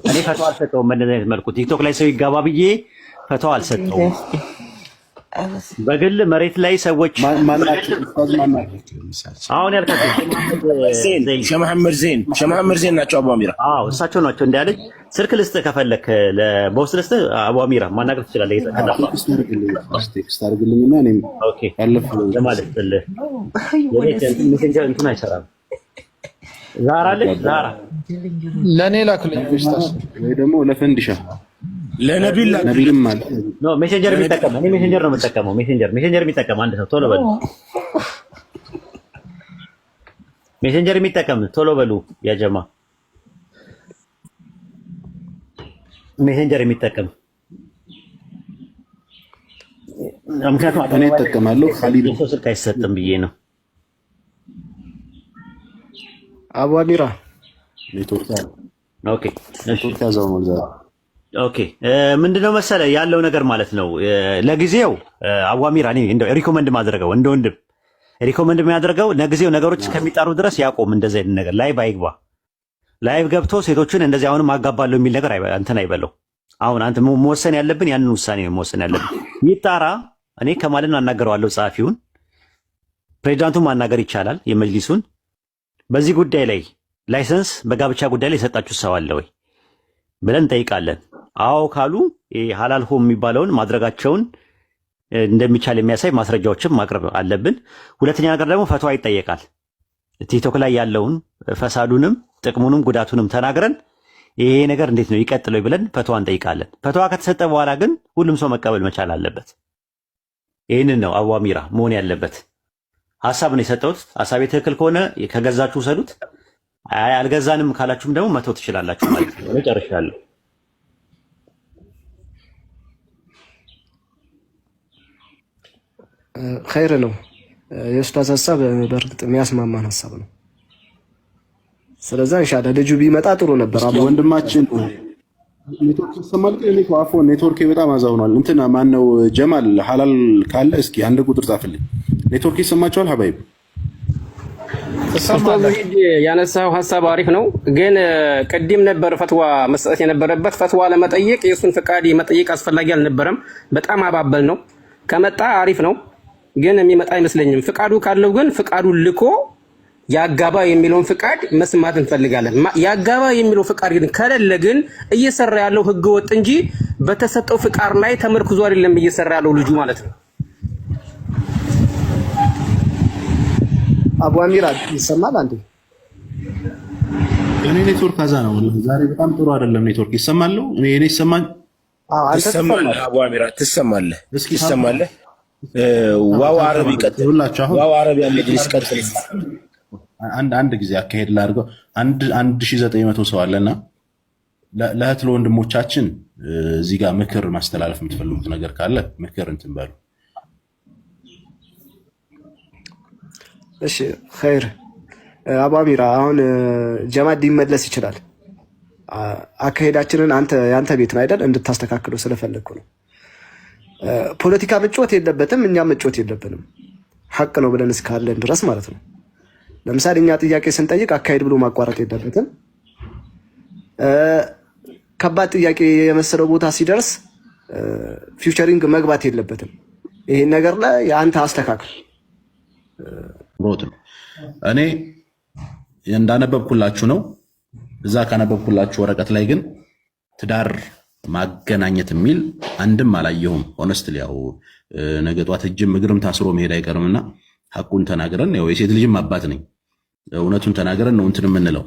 እኔ ፈተዋ አልሰጠውም በእንደዚህ አይነት መልኩ ቲክቶክ ላይ ሰው ይጋባ ብዬ ፈተዋ አልሰጠውም። በግል መሬት ላይ ሰዎች አሁን ያልካቸው
ሼህ መሐመድ ዘይን ናቸው አቡ አሚራ።
አዎ እሳቸው ናቸው እንዳለች ስልክ ልስጥህ ከፈለክ በውስጥ ልስጥህ አቡ አሚራ ማናገር ትችላለህ።
ቴክስት አድርግልኝና እኔም
ኦኬ ለማለት ትልህ ሜሴንጀር እንትን አይሰራም። ዛራ አለች ዛራ
ለኔ ላክልኝ
ወይ ደግሞ ለፈንዲሻ
ለነቢል
ነቢልም ማለት
ነው ሜሴንጀር የሚጠቀም እኔ ሜሴንጀር ነው የምጠቀመው። ሜሴንጀር የሚጠቀም አንድ ሰው ቶሎ በሉ ሜሴንጀር የሚጠቀም ቶሎ በሉ ያ ጀማ ሜሴንጀር የሚጠቀም ምክንያቱም
እኔ እጠቀማለሁ ኻሊድ
ሰው ስልክ አይሰጥም ብዬ ነው።
አቡ አሚራ
ኔትወርክ ኦኬ
ኔትወርክ ያዘው ነው ዛሬ
ኦኬ ምንድነው መሰለ ያለው ነገር ማለት ነው። ለጊዜው አቡ አሚራ እኔ እንደው ሪኮመንድ ማድረገው እንደ ወንድም ሪኮመንድ የሚያደርገው ለጊዜው ነገሮች እስከሚጣሩ ድረስ ያቆም። እንደዚህ አይነት ነገር ላይቭ አይግባ። ላይቭ ገብቶ ሴቶችን እንደዚህ አሁንም አጋባለሁ የሚል ነገር እንትን አይበለው። አሁን አንተ መወሰን ያለብን ያንን ውሳኔ ነው መወሰን ያለብን። ይጣራ። እኔ ከማልን አናገረዋለሁ ጸሐፊውን፣ ፕሬዚዳንቱን ማናገር ይቻላል የመጅሊሱን። በዚህ ጉዳይ ላይ ላይሰንስ በጋብቻ ጉዳይ ላይ የሰጣችሁ ሰው አለ ወይ ብለን እንጠይቃለን። አዎ ካሉ ሐላል ሆም የሚባለውን ማድረጋቸውን እንደሚቻል የሚያሳይ ማስረጃዎችን ማቅረብ አለብን። ሁለተኛ ነገር ደግሞ ፈትዋ ይጠየቃል። ቲክቶክ ላይ ያለውን ፈሳዱንም ጥቅሙንም ጉዳቱንም ተናግረን ይሄ ነገር እንዴት ነው ይቀጥለው ብለን ፈትዋ እንጠይቃለን። ፈትዋ ከተሰጠ በኋላ ግን ሁሉም ሰው መቀበል መቻል አለበት። ይህንን ነው አቡ አሚራ መሆን ያለበት። ሐሳብ ነው የሰጠሁት። ሐሳቤ ትክክል ከሆነ ከገዛችሁ ውሰዱት፣ አልገዛንም ካላችሁም ደግሞ መተው ትችላላችሁ ማለት ነው። ጨርሻለሁ።
ኸይር ነው የኡስታዝ ሐሳብ በእርግጥ የሚያስማማን ሐሳብ ነው። ስለዚህ ኢንሻአላህ ልጁ ቢመጣ ጥሩ ነበር።
ወንድማችን ኔትወርክ ይሰማል። ኔትወርክ በጣም አዛውኗል። እንትና ማን ነው ጀማል ሐላል ካለ እስኪ አንድ ቁጥር ጻፍልኝ። ኔትወርክ ይሰማቸዋል ሀባይብ?
ያነሳው ሐሳብ አሪፍ ነው፣ ግን ቅድም ነበር ፈትዋ መስጠት የነበረበት። ፈትዋ ለመጠየቅ የሱን ፍቃድ መጠየቅ አስፈላጊ አልነበረም። በጣም አባበል ነው። ከመጣ አሪፍ ነው፣ ግን የሚመጣ አይመስለኝም። ፍቃዱ ካለው ግን ፍቃዱን ልኮ ያጋባ የሚለውን ፍቃድ መስማት እንፈልጋለን። ያጋባ የሚለው ፍቃድ ግን ከሌለ ግን እየሰራ ያለው ህገ ወጥ እንጂ በተሰጠው ፍቃድ ላይ ተመርኩዞ አይደለም እየሰራ ያለው ልጁ ማለት ነው።
አቡ አሚራ ይሰማል አንዴ?
እኔ ኔትወርክ አዛ ነው ዛሬ በጣም ጥሩ አይደለም። ኔትወርክ ይሰማል? እኔ ይሰማል?
ትሰማለህ? አቡ አሚራ ትሰማለህ? እስኪ ትሰማለህ? ዋው አረብ ይቀጥል። ዋው አረብ ያ መጅሊስ ይቀጥል።
አንድ ጊዜ አካሄድ ላድርገው። 1900 ሰው አለና ለእህት ለወንድሞቻችን እዚህ ጋር ምክር ማስተላለፍ የምትፈልጉት ነገር ካለ ምክር እንትን በሉ።
እሺ ኸይር አባሚራ፣ አሁን ጀማድ ሊመለስ ይችላል። አካሄዳችንን ያንተ ቤት ነው አይደል? እንድታስተካክለው ስለፈለግኩ ነው። ፖለቲካ መጫወት የለበትም፣ እኛም መጫወት የለብንም። ሐቅ ነው ብለን እስካለን ድረስ ማለት ነው። ለምሳሌ እኛ ጥያቄ ስንጠይቅ አካሄድ ብሎ ማቋረጥ የለበትም። ከባድ ጥያቄ የመሰለው ቦታ ሲደርስ ፊውቸሪንግ መግባት የለበትም። ይሄን ነገር ላይ የአንተ አስተካክል።
ሮት ነው እኔ እንዳነበብኩላችሁ ነው። እዛ ካነበብኩላችሁ ወረቀት ላይ ግን ትዳር ማገናኘት የሚል አንድም አላየሁም። ሆነስትሊ ያው ነገ ጧት እጅም እግርም ታስሮ መሄድ አይቀርምና ሐቁን ተናግረን ያው የሴት ልጅም አባት ነኝ እውነቱን ተናግረን ነው እንትን የምንለው።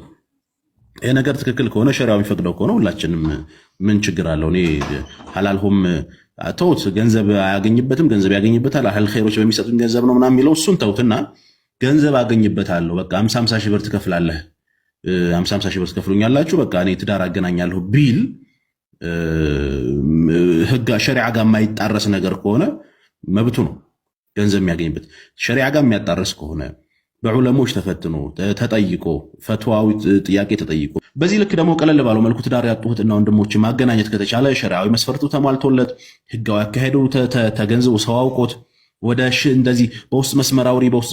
ይሄ ነገር ትክክል ከሆነ ሸሪዓው የሚፈቅደው ከሆነ ሁላችንም ምን ችግር አለው? እኔ ሐላልሁም ተውት፣ ገንዘብ አያገኝበትም፣ ገንዘብ ያገኝበታል፣ አህል ኸይሮች በሚሰጡኝ ገንዘብ ነው ምናምን የሚለው እሱን ተውትና ገንዘብ አገኝበታለሁ በቃ 50 ሺህ ብር ትከፍላለህ፣ 50 ሺህ ብር ትከፍሉኛላችሁ፣ በቃ እኔ ትዳር አገናኛለሁ ቢል ህግ ሸሪዓ ጋር የማይጣረስ ነገር ከሆነ መብቱ ነው ገንዘብ የሚያገኝበት። ሸሪዓ ጋር የሚያጣረስ ከሆነ በዑለሞች ተፈትኖ ተጠይቆ ፈትዋዊ ጥያቄ ተጠይቆ በዚህ ልክ ደግሞ ቀለል ባለው መልኩ ትዳር ያጡ እህትና ወንድሞችን ማገናኘት ከተቻለ ሸሪዓዊ መስፈርቱ ተሟልቶለት ህጋዊ አካሄዱ ተገንዝቦ ሰው አውቆት ወደ እንደዚህ በውስጥ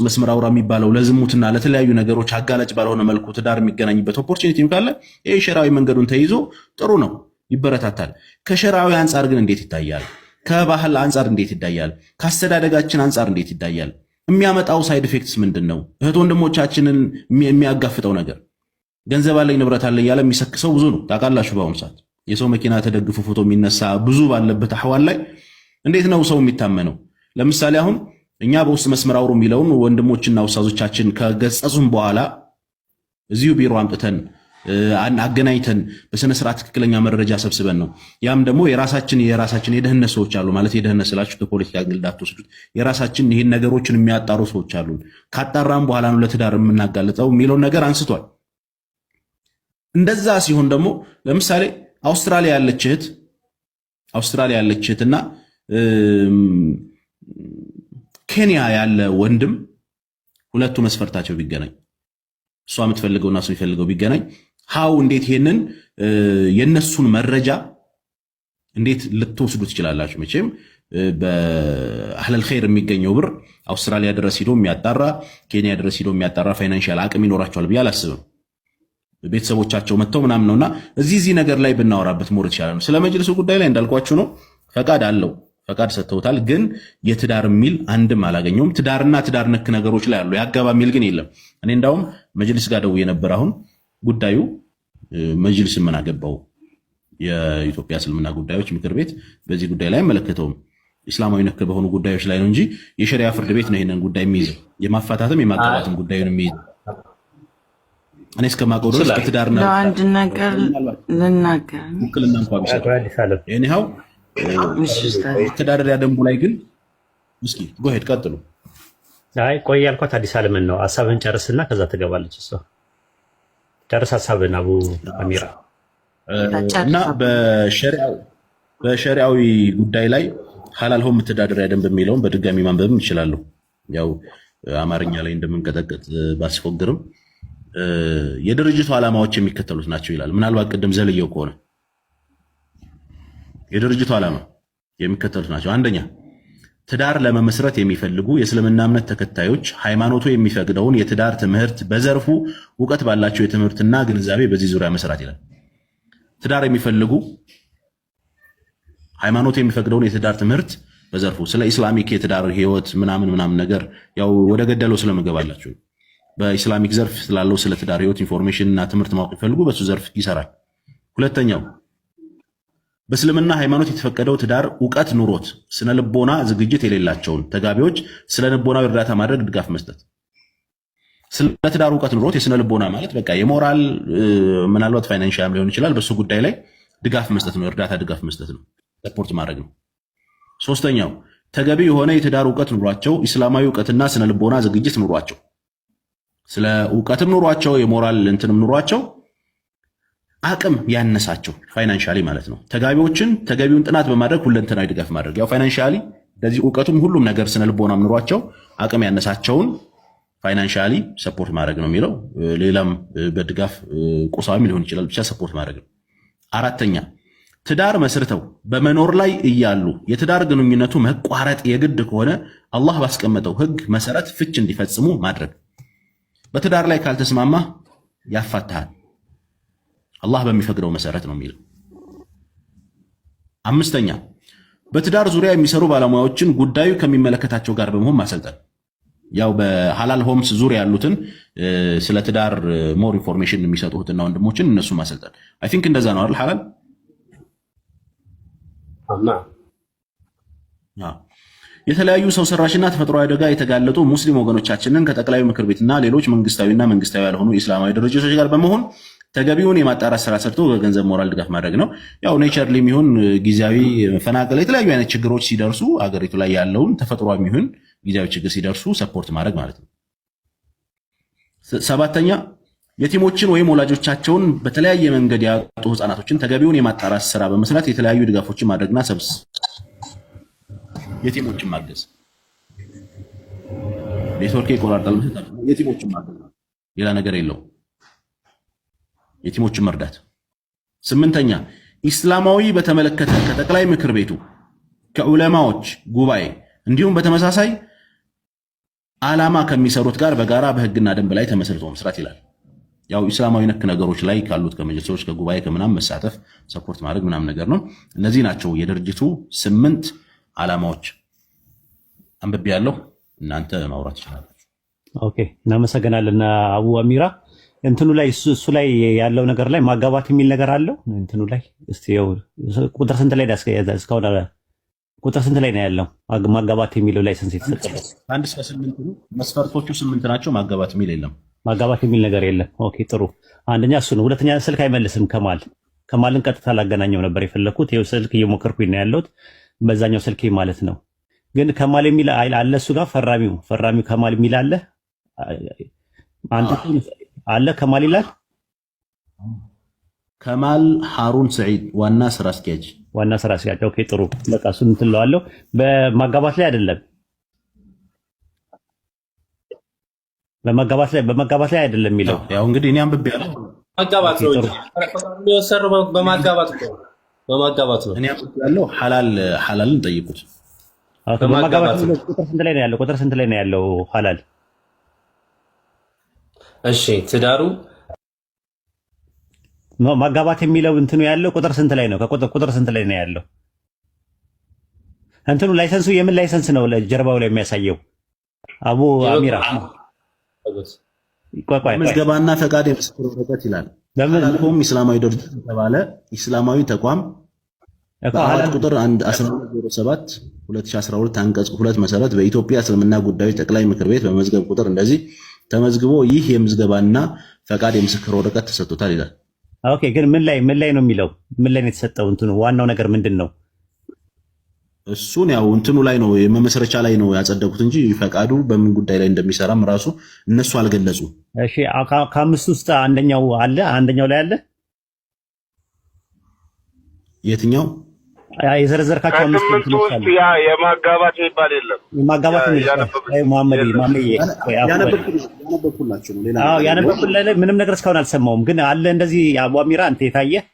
መስመር አውራ የሚባለው ለዝሙትና ለተለያዩ ነገሮች አጋላጭ ባልሆነ መልኩ ትዳር የሚገናኝበት ኦፖርቹኒቲ ካለ ይሄ ሸሪዓዊ መንገዱን ተይዞ ጥሩ ነው፣ ይበረታታል። ከሸሪዓዊ አንጻር ግን እንዴት ይታያል? ከባህል አንጻር እንዴት ይታያል? ከአስተዳደጋችን አንጻር እንዴት ይታያል? የሚያመጣው ሳይድ ኢፌክትስ ምንድን ነው? እህት ወንድሞቻችንን የሚያጋፍጠው ነገር ገንዘብ አለኝ ንብረት አለኝ ያለ የሚሰክሰው ብዙ ነው። ታውቃላችሁ፣ በአሁኑ ሰዓት የሰው መኪና ተደግፎ ፎቶ የሚነሳ ብዙ ባለበት አህዋል ላይ እንዴት ነው ሰው የሚታመነው? ለምሳሌ አሁን እኛ በውስጥ መስመር አውሩ የሚለውን ወንድሞችና ውሳዞቻችን ከገጸጹም በኋላ እዚሁ ቢሮ አምጥተን አገናኝተን በስነ ስርዓት ትክክለኛ መረጃ ሰብስበን ነው። ያም ደግሞ የራሳችን የደህንነት ሰዎች አሉ ማለት የደህንነት ስላችሁ ከፖለቲካ ግልዳት ወስዱት የራሳችን ይሄን ነገሮችን የሚያጣሩ ሰዎች አሉ። ካጣራም በኋላ ነው ለትዳር የምናጋልጠው የሚለውን ነገር አንስቷል። እንደዛ ሲሆን ደግሞ ለምሳሌ አውስትራሊያ ያለች እህትና ኬንያ ያለ ወንድም ሁለቱ መስፈርታቸው ቢገናኝ እሷ የምትፈልገውና እሱ የሚፈልገው ቢገናኝ እንዴት ይሄንን የነሱን መረጃ እንዴት ልትወስዱ ትችላላችሁ? መቼም በአህለል ኸይር የሚገኘው ብር አውስትራሊያ ድረስ ሄዶ የሚያጣራ ኬንያ ድረስ ሄዶ የሚያጣራ ፋይናንሻል አቅም ይኖራቸዋል ብዬ አላስብም። ቤተሰቦቻቸው መጥተው ምናምን ነውና እዚህ ነገር ላይ ብናወራበት ሞር ይችላል ነው። ስለ መጅልሱ ጉዳይ ላይ እንዳልኳችሁ ነው። ፈቃድ አለው፣ ፈቃድ ሰጥተውታል። ግን የትዳር የሚል አንድም አላገኘውም። ትዳርና ትዳር ነክ ነገሮች ላይ አሉ፣ ያጋባ የሚል ግን የለም። እኔ እንዳውም መጅልስ ጋር ደውዬ ነበር። አሁን ጉዳዩ መጅልስ ምን አገባው? የኢትዮጵያ እስልምና ጉዳዮች ምክር ቤት በዚህ ጉዳይ ላይ አይመለከተውም። ኢስላማዊ ነክ በሆኑ ጉዳዮች ላይ ነው እንጂ የሸሪዓ ፍርድ ቤት ነው ይሄንን ጉዳይ የሚይዘው፣ የማፋታትም የማጋባትም ጉዳዩን የሚይዘው። እኔ እስከማውቀው ድረስ በትዳርና
አንድ ነገር ልናገር
ውክልና እንኳን ቢሰጥ እኔው ተዳደሪያ ደንቡ ላይ ግን እስኪ ጎሄድ ቀጥሉ።
አይ ቆይ ያልኳት አዲስ ዓለምን ነው። ሐሳብን ጨርስና ከዛ ትገባለች እሷ። ጨርስ ሐሳብን አቡ አሚራ።
እና በሸሪዓዊ ጉዳይ ላይ ሐላል ሆም ተዳደሪያ ደንብ የሚለውን በድጋሚ ማንበብም ይችላሉ። ያው አማርኛ ላይ እንደምንቀጠቀጥ ባስፎግርም የድርጅቱ ዓላማዎች የሚከተሉት ናቸው ይላል። ምናልባት ቅድም ዘልየው ከሆነ የድርጅቱ ዓላማ የሚከተሉት ናቸው። አንደኛ ትዳር ለመመስረት የሚፈልጉ የእስልምና እምነት ተከታዮች ሃይማኖቱ የሚፈቅደውን የትዳር ትምህርት በዘርፉ እውቀት ባላቸው የትምህርትና ግንዛቤ በዚህ ዙሪያ መስራት ይላል። ትዳር የሚፈልጉ ሃይማኖቱ የሚፈቅደውን የትዳር ትምህርት በዘርፉ ስለ ኢስላሚክ የትዳር ህይወት ምናምን ነገር ያው ወደ ገደለው ስለምገባላችሁ በኢስላሚክ ዘርፍ ስላለው ስለ ትዳር ህይወት ኢንፎርሜሽን እና ትምህርት ማወቅ ይፈልጉ በሱ ዘርፍ ይሰራል። ሁለተኛው በእስልምና ሃይማኖት የተፈቀደው ትዳር እውቀት ኑሮት ስነ ልቦና ዝግጅት የሌላቸውን ተጋቢዎች ስለ ልቦናዊ እርዳታ ማድረግ ድጋፍ መስጠት። ስለ ትዳር እውቀት ኑሮት የስነ ልቦና ማለት በቃ የሞራል ምናልባት ፋይናንሻል ሊሆን ይችላል። በሱ ጉዳይ ላይ ድጋፍ መስጠት ነው፣ እርዳታ ድጋፍ መስጠት ነው፣ ሰፖርት ማድረግ ነው። ሶስተኛው ተገቢ የሆነ የትዳር እውቀት ኑሯቸው፣ ኢስላማዊ እውቀትና ስነ ልቦና ዝግጅት ኑሯቸው፣ ስለ እውቀትም ኑሯቸው፣ የሞራል እንትንም ኑሯቸው፣ አቅም ያነሳቸው ፋይናንሻሊ ማለት ነው። ተጋቢዎችን ተገቢውን ጥናት በማድረግ ሁለንተናዊ ድጋፍ ማድረግ ያው ፋይናንሻሊ እንደዚህ እውቀቱም ሁሉም ነገር ስነ ልቦናም ኑሯቸው አቅም ያነሳቸውን ፋይናንሻሊ ሰፖርት ማድረግ ነው የሚለው። ሌላም በድጋፍ ቁሳዊም ሊሆን ይችላል፣ ብቻ ሰፖርት ማድረግ ነው። አራተኛ ትዳር መስርተው በመኖር ላይ እያሉ የትዳር ግንኙነቱ መቋረጥ የግድ ከሆነ አላህ ባስቀመጠው ሕግ መሰረት ፍች እንዲፈጽሙ ማድረግ። በትዳር ላይ ካልተስማማ ያፋታሃል፣ አላህ በሚፈቅደው መሰረት ነው የሚለው። አምስተኛ በትዳር ዙሪያ የሚሰሩ ባለሙያዎችን ጉዳዩ ከሚመለከታቸው ጋር በመሆን ማሰልጠን። ያው በሐላል ሆምስ ዙሪያ ያሉትን ስለ ትዳር ሞር ኢንፎርሜሽን የሚሰጡ እህትና ወንድሞችን እነሱ ማሰልጠን። አይ ቲንክ እንደዛ ነው አይደል? ሐላል የተለያዩ ሰው ሰራሽና ተፈጥሯዊ አደጋ የተጋለጡ ሙስሊም ወገኖቻችንን ከጠቅላዩ ምክር ቤትና ሌሎች መንግስታዊና መንግስታዊ ያልሆኑ ኢስላማዊ ድርጅቶች ጋር በመሆን ተገቢውን የማጣራት ስራ ሰርቶ በገንዘብ ሞራል ድጋፍ ማድረግ ነው። ያው ኔቸር ሊሚሆን ጊዜያዊ መፈናቀል፣ የተለያዩ አይነት ችግሮች ሲደርሱ አገሪቱ ላይ ያለውን ተፈጥሯዊ የሚሆን ጊዜያዊ ችግር ሲደርሱ ሰፖርት ማድረግ ማለት ነው። ሰባተኛ የቲሞችን ወይም ወላጆቻቸውን በተለያየ መንገድ ያጡ ህፃናቶችን ተገቢውን የማጣራት ስራ በመስራት የተለያዩ ድጋፎችን ማድረግና የቲሞችን ማገዝ። ኔትወርክ ይቆራርጣል። የቲሞችን ማገዝ ሌላ ነገር የለው። የቲሞችን መርዳት። ስምንተኛ ኢስላማዊ በተመለከተ ከጠቅላይ ምክር ቤቱ ከዑለማዎች ጉባኤ እንዲሁም በተመሳሳይ ዓላማ ከሚሰሩት ጋር በጋራ በህግና ደንብ ላይ ተመስርቶ መስራት ይላል። ያው ኢስላማዊ ነክ ነገሮች ላይ ካሉት ከመጅልሶች ከጉባኤ ከምናም መሳተፍ ሰፖርት ማድረግ ምናም ነገር ነው። እነዚህ ናቸው የድርጅቱ 8 ዓላማዎች። አንብቤ ያለው እናንተ ማውራት ትችላላችሁ።
ኦኬ፣ እናመሰግናለን አቡ አሚራ። እንትኑ ላይ እሱ ላይ ያለው ነገር ላይ ማጋባት የሚል ነገር አለው። እንትኑ ላይ እስቲ ያው ቁጥር ስንት ላይ እስካሁን ቁጥር ስንት ላይ ነው ያለው? ማጋባት የሚለው ላይሰንስ የተሰጠበት
1 እስከ 8 ነው። መስፈርቶቹ 8 ናቸው። ማጋባት የሚል የለም።
ማጋባት የሚል ነገር የለም። ኦኬ ጥሩ። አንደኛ እሱ ነው። ሁለተኛ ስልክ አይመልስም። ከማልን ቀጥታ ላገናኘው ነበር የፈለኩት። ይኸው ስልክ እየሞከርኩኝ ነው ያለሁት በዛኛው ስልኬ ማለት ነው። ግን ከማል የሚል አለ እሱ ጋር ፈራሚው ከማል የሚል አለ። አንተ አለ ከማል ይላል።
ከማል ሃሩን ሰዒድ ዋና ስራ አስኪያጅ።
ኦኬ ጥሩ። በቃ እሱን እንትለዋለሁ። በማጋባት ላይ አይደለም በማጋባት ላይ አይደለም የሚለው
ያው እንግዲህ እኔ አንብቤ ያለው
ማጋባት ነው እንጂ የሚወሰነው በማጋባት ነው።
እኔ አንብቤ ያለው ሐላልን ጠይቁት።
በማጋባት ቁጥር ስንት ላይ ነው ያለው? ቁጥር ስንት ላይ ነው ያለው ሐላል? እሺ ትዳሩ ማጋባት የሚለው እንትኑ ያለው ቁጥር ስንት ላይ ነው? ቁጥር ስንት ላይ ነው ያለው? እንትኑ ላይሰንሱ የምን ላይሰንስ ነው ጀርባው ላይ የሚያሳየው? አቡ አሚራ
ምዝገባና ፈቃድ የምስክር ወረቀት ይላል። ለምን ኢስላማዊ ድርጅት የተባለ ኢስላማዊ ተቋም ቁጥር 1107 2012 አንቀጽ 2 መሰረት በኢትዮጵያ እስልምና ጉዳዮች ጠቅላይ ምክር ቤት በመዝገብ ቁጥር እንደዚህ ተመዝግቦ ይህ የምዝገባና ፈቃድ የምስክር ወረቀት ተሰጥቶታል ይላል።
ኦኬ ግን ምን ላይ ነው የሚለው? ምን ላይ ነው የተሰጠው? እንትኑ ዋናው ነገር ምንድን ነው?
እሱን ያው እንትኑ ላይ ነው የመመስረቻ ላይ ነው ያጸደቁት እንጂ ፈቃዱ በምን ጉዳይ ላይ እንደሚሰራም ራሱ እነሱ አልገለጹ።
እሺ ከአምስቱ ውስጥ አንደኛው ላይ አለ። የትኛው የዘረዘርካቸው አምስቱ እንትኖች አሉ?
ያ የማጋባት የሚባል የለም።
የማጋባት
ያነበብኩላችሁ ነው። ሌላ
ያነበብኩልህ ምንም ነገር እስካሁን አልሰማሁም። ግን አለ እንደዚህ አቡ አሚራ አንተ የታየህ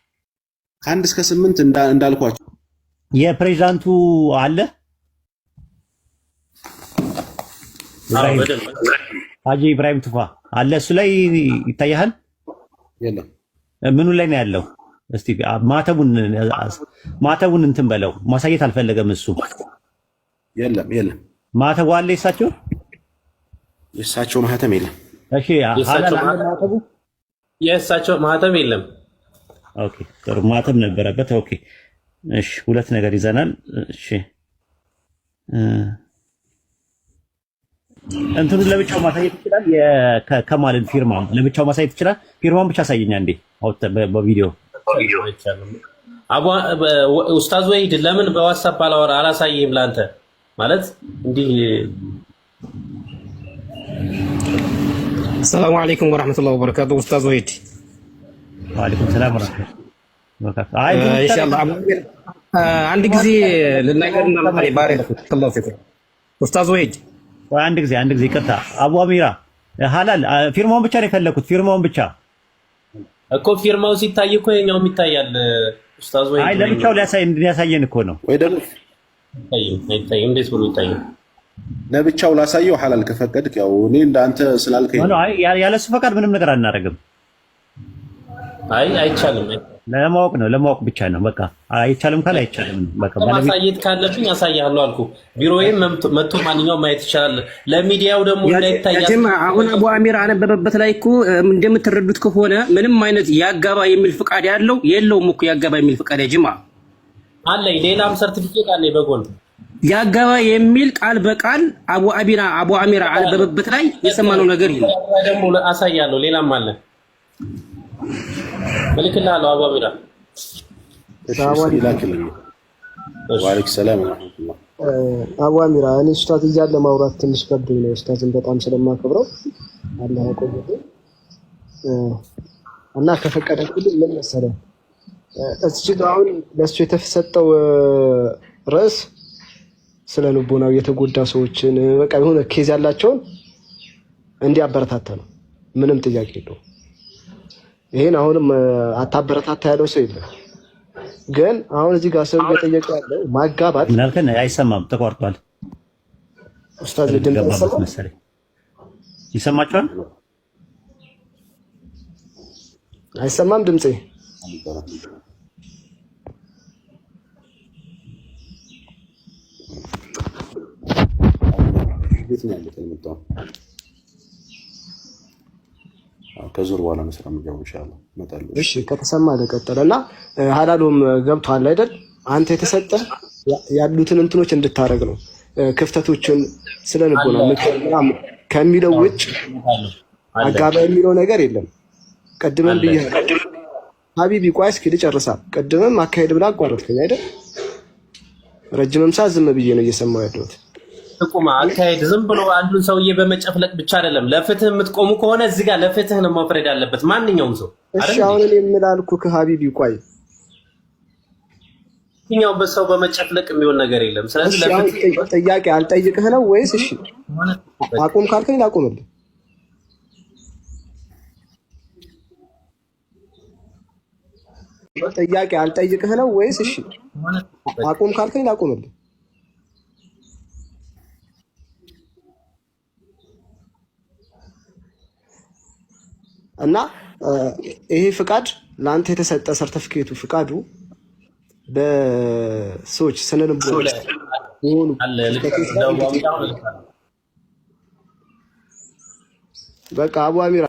ከ1 እስከ 8 እንዳልኳችሁ
የፕሬዝዳንቱ አለ ሀጂ ኢብራሂም ቱፋ አለ። እሱ ላይ ይታያል?
የለም።
ምኑ ላይ ነው ያለው? እስቲ ማተቡን እንትን በለው። ማሳየት አልፈለገም እሱ።
የለም።
ማተቡ አለ
የእሳቸው ማህተም የለም።
እሺ ማተቡ
የእሳቸው ማህተም የለም።
ኦኬ ጥሩ። ማተም ነበረበት። ኦኬ እሺ 2 ነገር ይዘናል። እሺ እንትኑ ለብቻው ማሳየት ይችላል። የከማልን ፊርማ ለብቻው ማሳየት ይችላል። ፊርማውን ብቻ አሳየኛ እንዴ በቪዲዮ
ኡስታዝ ወሂድ ለምን በዋትስአፕ አላሳይህም? ለአንተ ማለት እንዲህ
ሰላም አለይኩም ወራህመቱላሂ ወበረካቱ ኡስታዝ ወሂድ
ወአለይኩም ሰላም ወራህመቱላሂ ወበረካቱ
ኢንሻአላህ አንድ ጊዜ ልናገርና ለማሪ ባረከላሁ ፊኩም ኡስታዝ ወሂድ
አንድ ጊዜ ይቅርታ አቡ አሚራ ሐላል ፊርማውን ብቻ ነው የፈለኩት ፊርማውን ብቻ
እኮ ፊርማው ሲታይ እኮ የኛውም ይታያል ኡስታዝ ወሂድ
አይ ለብቻው ሊያሳየን እኮ ነው
ወይ ደግሞ
አይታይም እንዴት ብሎ ይታያል
ለብቻው ላሳየው ሐላል ከፈቀድክ ያው እኔ እንዳንተ ስላልከኝ
ነው አይ ያለሱ ፈቃድ ምንም ነገር አናደርግም
አይ አይቻልም
ለማወቅ ብቻ ነው በቃ አይቻልም ካለ አይቻልም በቃ
ማሳየት ካለብኝ አሳያለሁ አልኩ ቢሮዬም መጥቶ ማንኛውም ማየት ይችላል ለሚዲያው ደግሞ እንዳይታይ
ያጀማ አሁን አቡ አሚር አነበበበት ላይ እኮ እንደምትረዱት ከሆነ ምንም አይነት ያጋባ የሚል ፍቃድ ያለው የለውም እኮ ያጋባ የሚል ፍቃድ ያጀማ
አለኝ ሌላም ሰርቲፊኬት አለኝ በጎን
ያጋባ የሚል ቃል በቃል አቡ አሚራ አነበበበት ላይ የሰማነው ነገር የለም
ደግሞ አሳያለሁ ሌላም አለ መልክልሃለሁ አቡ አሚራ
ወአለይኩም ሰላም ወራህመቱላህ
አቡ አሚራ እኔ ኡስታዝ እያለ ማውራት ትንሽ ከብዶኝ ነው ኡስታዝን በጣም ስለማከብረው አላህ ያቆየልኝ እና ከፈቀደልኝ ምን መሰለህ እዚህ አሁን ለሱ የተሰጠው ርዕስ ስለ ልቦናው የተጎዳ ሰዎችን በቃ የሆነ ኬዝ ያላቸውን እንዲያበረታታ ነው ምንም ጥያቄ የለውም ይሄን አሁንም አታበረታታ ያለው ሰው የለም ግን አሁን እዚህ ጋር ሰው እየጠየቀ ያለው ማጋባት
ምናልከን አይሰማም ተቋርጧል
ኡስታዝ ድምጽ
መሰለኝ ይሰማችኋል
አይሰማም ድምጼ
ከዙር በኋላ መስራት ነው ኢንሻአላህ መጣለሁ
እሺ ከተሰማ ለቀጠለና ሐላሉም ገብቷል አይደል አንተ የተሰጠ ያሉትን እንትኖች እንድታረግ ነው ክፍተቶችን ስለልቦና ከሚለው ውጭ አጋባ የሚለው ነገር የለም ቀድመን ብዬ ሀቢቢ ቆይ እስኪ ልጨርሳ ቀድመን አካሄድ ብላ አቋረጥከኝ አይደል ረጅምም ሰዓት ዝም ብዬ ነው እየሰማው ያለሁት
ጥቁማ አካሄድ ዝም ብሎ አንዱን ሰውዬ በመጨፍለቅ ብቻ አይደለም ለፍትህ የምትቆሙ ከሆነ እዚህ ጋር ለፍትህ ነው መፍረድ ያለበት ማንኛውም ሰው
እሺ አሁን እኔ የምላልኩ ከሀቢቢ ቆይ
የትኛው በሰው በመጨፍለቅ የሚሆን ነገር የለም ስለዚህ ለፍትህ
ጥያቄ አልጠይቅህ ነው ወይስ እሺ አቁም ካልከኝ ላቁምልህ ጥያቄ አልጠይቅህ ነው ወይስ እሺ አቁም ካልከኝ ላቁምልህ እና ይሄ ፍቃድ ለአንተ የተሰጠ ሰርተፊኬቱ ፍቃዱ በሰዎች ስነልቦና ይሁን በቃ አቡ አሚራ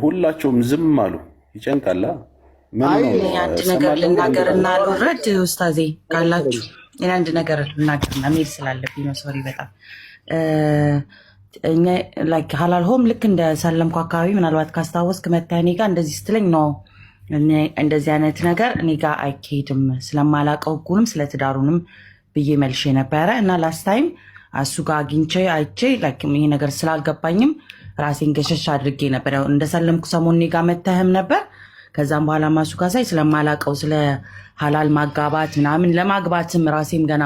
ሁላቸውም ዝም አሉ ይጨንቃላ
አይ አንድ ነገር ልናገርና ልውረድ ኡስታዜ ካላችሁ እኔ አንድ ነገር ልናገርና ሜል ስላለብኝ ነው ሶሪ በጣም እኛ ላይክ ሐላል ሆም ልክ እንደ ሰለምኩ አካባቢ ምናልባት ካስታወስክ መታኔ ጋር እንደዚህ ስትለኝ ነው እንደዚህ አይነት ነገር እኔ ጋር አይካሄድም ስለማላውቀው ህጉንም ስለ ትዳሩንም ብዬ መልሼ ነበረ እና ላስት ታይም እሱ ጋር አግኝቼ አይቼ ላይክ ይሄ ነገር ስላልገባኝም ራሴን ገሸሽ አድርጌ ነበር እንደሰለምኩ ሰሞን እኔ ጋር መተህም ነበር ከዛም በኋላ ማሱ ጋር ሳይ ስለማላውቀው ስለ ሐላል ማጋባት ምናምን ለማግባትም ራሴም ገና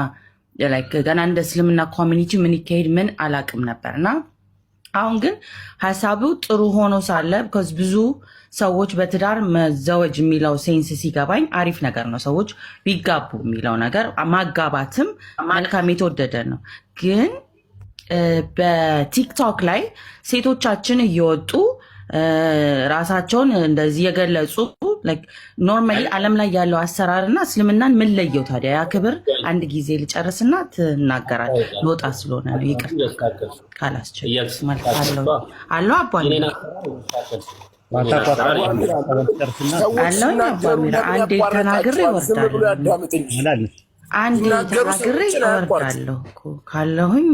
እንደ እስልምና ኮሚኒቲ ምን ይካሄድ ምን አላውቅም ነበርና አሁን ግን ሐሳቡ ጥሩ ሆኖ ሳለ because ብዙ ሰዎች በትዳር መዘወጅ የሚለው ሴንስ ሲገባኝ አሪፍ ነገር ነው ሰዎች ቢጋቡ የሚለው ነገር ማጋባትም መልካም የተወደደ ነው ግን በቲክቶክ ላይ ሴቶቻችን እየወጡ ራሳቸውን እንደዚህ የገለጹ ኖርማሊ ዓለም ላይ ያለው አሰራርና እስልምናን ምን ለየው ታዲያ ያ ክብር አንድ ጊዜ ልጨርስና ትናገራል ልወጣ ስለሆነ ነው ይቅር ካላስቸግር መልካለው አለው አባኔ አለው አባኔ አንዴ ተናግሬ ይወርዳል አንድ ተናግሬ እወርዳለሁ እኮ ካለሁኝ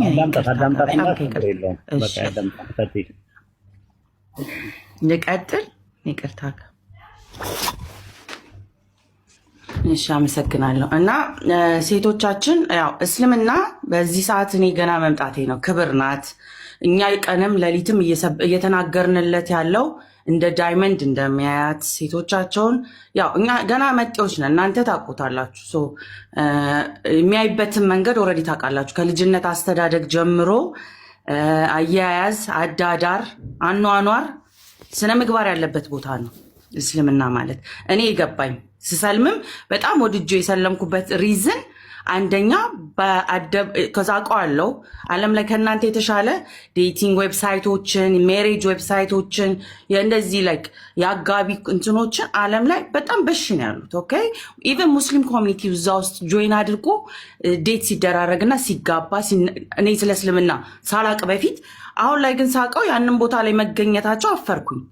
ልቀጥል። ይቅርታ። እሺ አመሰግናለሁ። እና ሴቶቻችን ያው እስልምና በዚህ ሰዓት እኔ ገና መምጣቴ ነው፣ ክብር ናት። እኛ ቀንም ሌሊትም እየተናገርንለት ያለው እንደ ዳይመንድ እንደሚያያት ሴቶቻቸውን ያው እኛ ገና መጤዎች ነን፣ እናንተ ታውቁታላችሁ። የሚያይበትን መንገድ ኦልሬዲ ታውቃላችሁ። ከልጅነት አስተዳደግ ጀምሮ አያያዝ፣ አዳዳር፣ አኗኗር ስነ ምግባር ያለበት ቦታ ነው እስልምና ማለት። እኔ ይገባኝ ስሰልምም በጣም ወድጆ የሰለምኩበት ሪዝን አንደኛ ከዛ አውቀዋለሁ ዓለም ላይ ከእናንተ የተሻለ ዴቲንግ ዌብሳይቶችን፣ ሜሬጅ ዌብሳይቶችን፣ እንደዚህ ላይክ የአጋቢ እንትኖችን ዓለም ላይ በጣም በሽን ያሉት። ኦኬ ኢቨን ሙስሊም ኮሚኒቲ እዛ ውስጥ ጆይን አድርጎ ዴት ሲደራረግና ሲጋባ እኔ ስለ እስልምና ሳላቅ በፊት አሁን ላይ ግን ሳውቀው ያንን ቦታ ላይ መገኘታቸው አፈርኩኝ።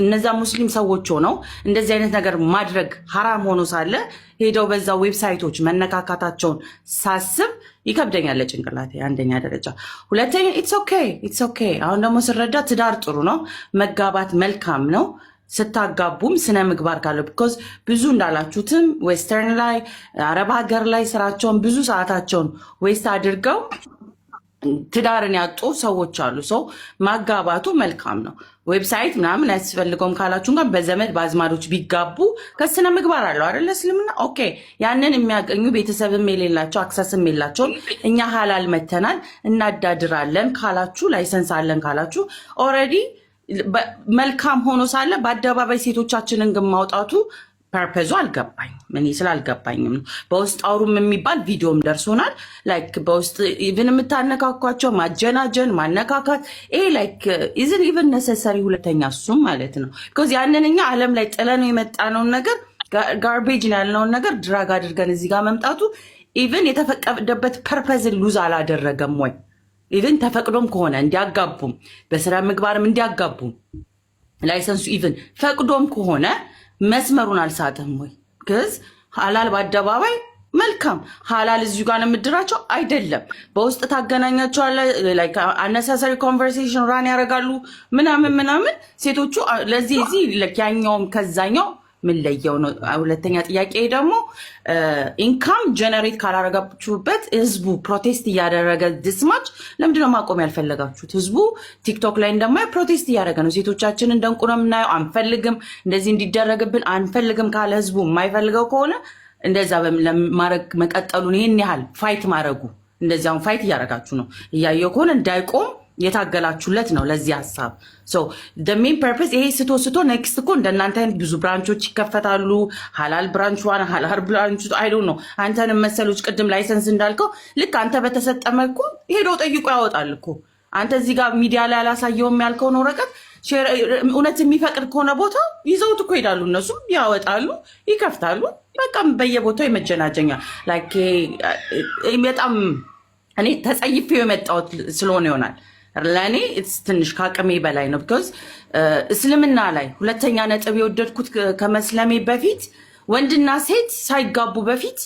እነዛ ሙስሊም ሰዎች ሆነው እንደዚህ አይነት ነገር ማድረግ ሐራም ሆኖ ሳለ ሄደው በዛ ዌብሳይቶች መነካካታቸውን ሳስብ ይከብደኛል ለጭንቅላቴ። አንደኛ ደረጃ። ሁለተኛ ኢትስ ኦኬ። አሁን ደግሞ ስረዳ ትዳር ጥሩ ነው፣ መጋባት መልካም ነው። ስታጋቡም ስነ ምግባር ካለው ቢኮዝ ብዙ እንዳላችሁትም ዌስተርን ላይ አረብ ሀገር ላይ ስራቸውን ብዙ ሰዓታቸውን ዌስት አድርገው ትዳርን ያጡ ሰዎች አሉ። ሰው ማጋባቱ መልካም ነው። ዌብሳይት ምናምን አያስፈልገውም ካላችሁ እንኳን በዘመድ በአዝማዶች ቢጋቡ ከስነ ምግባር አለው አይደለ እስልምና። ኦኬ ያንን የሚያገኙ ቤተሰብም የሌላቸው አክሰስም የላቸውም። እኛ ሀላል መተናል እናዳድራለን ካላችሁ፣ ላይሰንስ አለን ካላችሁ ኦልሬዲ መልካም ሆኖ ሳለ በአደባባይ ሴቶቻችንን ግን ማውጣቱ ፐርፐዙ አልገባኝ። ምን ስላልገባኝም ነው። በውስጥ አውሩም የሚባል ቪዲዮም ደርሶናል። ላይክ በውስጥ ኢቭን የምታነካኳቸው ማጀናጀን፣ ማነካካት ይሄ ላይክ ኢዝን ኢቭን ነሰሰሪ ሁለተኛ እሱም ማለት ነው። ቢኮዝ ያንን እኛ ዓለም ላይ ጥለነው የመጣነውን ነገር ጋርቤጅ ያልነውን ነገር ድራግ አድርገን እዚህ ጋር መምጣቱ ኢቭን የተፈቀደበት ፐርፐዝን ሉዝ አላደረገም ወይ? ኢቭን ተፈቅዶም ከሆነ እንዲያጋቡም በስራ ምግባርም እንዲያጋቡም ላይሰንሱ ኢቭን ፈቅዶም ከሆነ መስመሩን አልሳተም ወይ? ግዝ ሀላል በአደባባይ መልካም ሀላል እዚሁ ጋር የምድራቸው አይደለም። በውስጥ ታገናኛቸዋለህ። ላይክ አነሳሰሪ ኮንቨርሴሽን ራን ያደርጋሉ ምናምን ሴቶቹ ለዚህ እዚህ ያኛውም ከዛኛው ምን ለየው ነው። ሁለተኛ ጥያቄ ደግሞ ኢንካም ጀነሬት ካላረጋችሁበት ህዝቡ ፕሮቴስት እያደረገ ዲስማች ለምንድነው ማቆም ያልፈለጋችሁት? ህዝቡ ቲክቶክ ላይ እንደማይ ፕሮቴስት እያደረገ ነው። ሴቶቻችንን እንደንቁ ነው የምናየው። አንፈልግም፣ እንደዚህ እንዲደረግብን አንፈልግም ካለ ህዝቡ የማይፈልገው ከሆነ እንደዛ ለማድረግ መቀጠሉን ይህን ያህል ፋይት ማድረጉ እንደዚያውን ፋይት እያደረጋችሁ ነው። እያየው ከሆነ እንዳይቆም የታገላችሁለት ነው ለዚህ ሀሳብ። ሜን ፐርፐስ ይሄ ስቶ ኔክስት እኮ እንደናንተ አይነት ብዙ ብራንቾች ይከፈታሉ። ሀላል ብራንች ዋን፣ ሀላል ብራንች አይዶ ነው። አንተንም መሰሎች ቅድም ላይሰንስ እንዳልከው ልክ አንተ በተሰጠ መልኩ ሄዶ ጠይቆ ያወጣል እኮ። አንተ እዚህ ጋር ሚዲያ ላይ አላሳየውም ያልከውን ወረቀት እውነት የሚፈቅድ ከሆነ ቦታ ይዘውት እኮ ሄዳሉ። እነሱም ያወጣሉ፣ ይከፍታሉ። በቃም በየቦታው የመጀናጀኛ ላይክ በጣም እኔ ተጸይፌው የመጣሁት ስለሆነ ይሆናል ለእኔ ትንሽ ከአቅሜ በላይ ነው። ቢኮዝ እስልምና ላይ ሁለተኛ ነጥብ የወደድኩት ከመስለሜ በፊት ወንድና ሴት ሳይጋቡ በፊት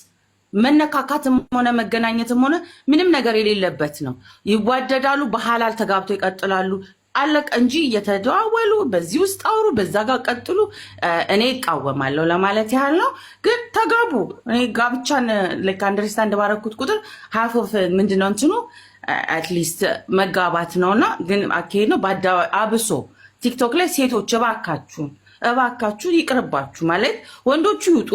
መነካካትም ሆነ መገናኘትም ሆነ ምንም ነገር የሌለበት ነው። ይዋደዳሉ፣ በሐላል ተጋብቶ ይቀጥላሉ። አለቀ እንጂ እየተደዋወሉ በዚህ ውስጥ አውሩ፣ በዛ ጋር ቀጥሉ። እኔ እቃወማለሁ ለማለት ያህል ነው። ግን ተጋቡ። እኔ ጋብቻን ላይክ አንደርስታንድ ባረኩት ቁጥር ሃፍ ኦፍ ምንድነው እንትኑ አትሊስት መጋባት ነውና፣ ግን አካሄድ ነው። አብሶ ቲክቶክ ላይ ሴቶች እባካችሁ ይቅርባችሁ ማለት ወንዶቹ ይውጡ፣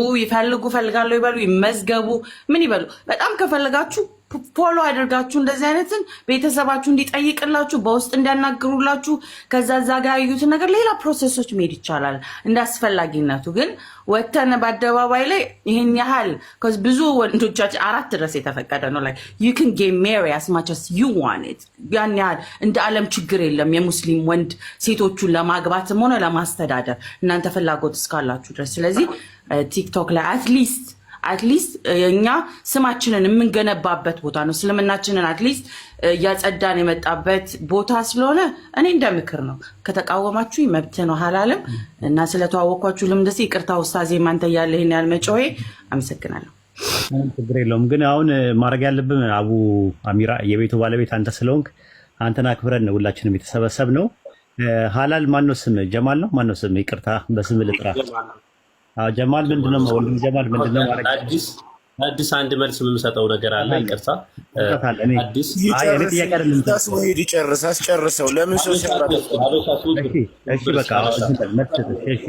ፈልጋለሁ ይበሉ፣ ይመዝገቡ፣ ምን ይበሉ። በጣም ከፈለጋችሁ ፎሎ አድርጋችሁ እንደዚህ አይነትን ቤተሰባችሁ እንዲጠይቅላችሁ በውስጥ እንዲያናግሩላችሁ ከዛ ጋር ያዩትን ነገር ሌላ ፕሮሰሶች መሄድ ይቻላል እንደ አስፈላጊነቱ። ግን ወተን በአደባባይ ላይ ይህን ያህል ብዙ ወንዶቻችን 4 ድረስ የተፈቀደ ነው ላይ you can get married as much as you want it። ያን ያህል እንደ ዓለም ችግር የለም የሙስሊም ወንድ ሴቶቹን ለማግባትም ሆነ ለማስተዳደር እናንተ ፍላጎት እስካላችሁ ድረስ። ስለዚህ ቲክቶክ ላይ አትሊስት እኛ ስማችንን የምንገነባበት ቦታ ነው። እስልምናችንን አትሊስት እያጸዳን የመጣበት ቦታ ስለሆነ እኔ እንደምክር ነው። ከተቃወማችሁ መብት ነው ሐላልም እና ስለተዋወቅኳችሁ ልምደስ ይቅርታ ኡስታዝ ማንተ ያለ ይሄን ያልመጮሄ አመሰግናለሁ።
ችግር የለውም። ግን አሁን ማድረግ ያለብን አቡ አሚራ የቤቱ ባለቤት አንተ ስለሆንክ አንተን አክብረን ነው ሁላችንም የተሰበሰብ ነው። ሀላል ማነው ስም? ጀማል ነው ማነው ስም? ይቅርታ በስም ልጥራ። ጀማል ምንድነው? ወንድም ጀማል ምንድነው ማድረግ
አዲስ አንድ መልስ የምሰጠው ነገር አለ። ይቅርታ አዲስ
እኔ ጥያቄ አይደለም።
ታስወሂድ ይጨርስ አስጨርሰው። ለምን ሰው ሲያራ
እሺ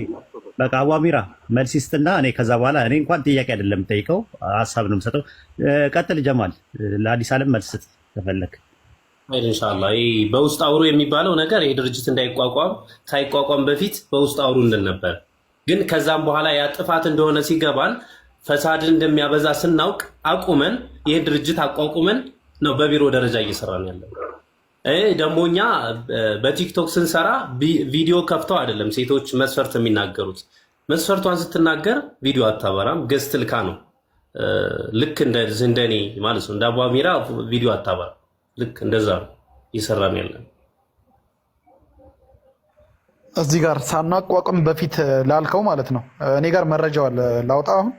በቃ አቡ አሚራ መልስ ይስጥና እኔ ከዛ በኋላ እኔ እንኳን ጥያቄ አይደለም የምጠይቀው ሀሳብ ነው የምሰጠው። ቀጥል ጀማል፣ ለአዲስ ዓለም መልስ ስጥ ከፈለክ።
ኢንሻአላህ ይሄ በውስጥ አውሩ የሚባለው ነገር ይሄ ድርጅት እንዳይቋቋም ሳይቋቋም በፊት በውስጥ አውሩ እንድን ነበር። ግን ከዛም በኋላ ያ ጥፋት እንደሆነ ሲገባን ፈሳድን እንደሚያበዛ ስናውቅ አቁመን ይሄ ድርጅት አቋቁመን ነው በቢሮ ደረጃ እየሰራን ያለው። ደግሞ እኛ በቲክቶክ ስንሰራ ቪዲዮ ከፍተው አይደለም ሴቶች መስፈርት የሚናገሩት። መስፈርቷን ስትናገር ቪዲዮ አታበራም፣ ገዝት ልካ ነው። ልክ እንደኔ ማለት ነው። እንደ አቡ አሚራ ቪዲዮ አታበራም። ልክ እንደዛ ነው እየሰራን ያለን።
እዚህ ጋር ሳናቋቁም በፊት ላልከው ማለት ነው እኔ ጋር መረጃው አለ ላውጣ። አሁን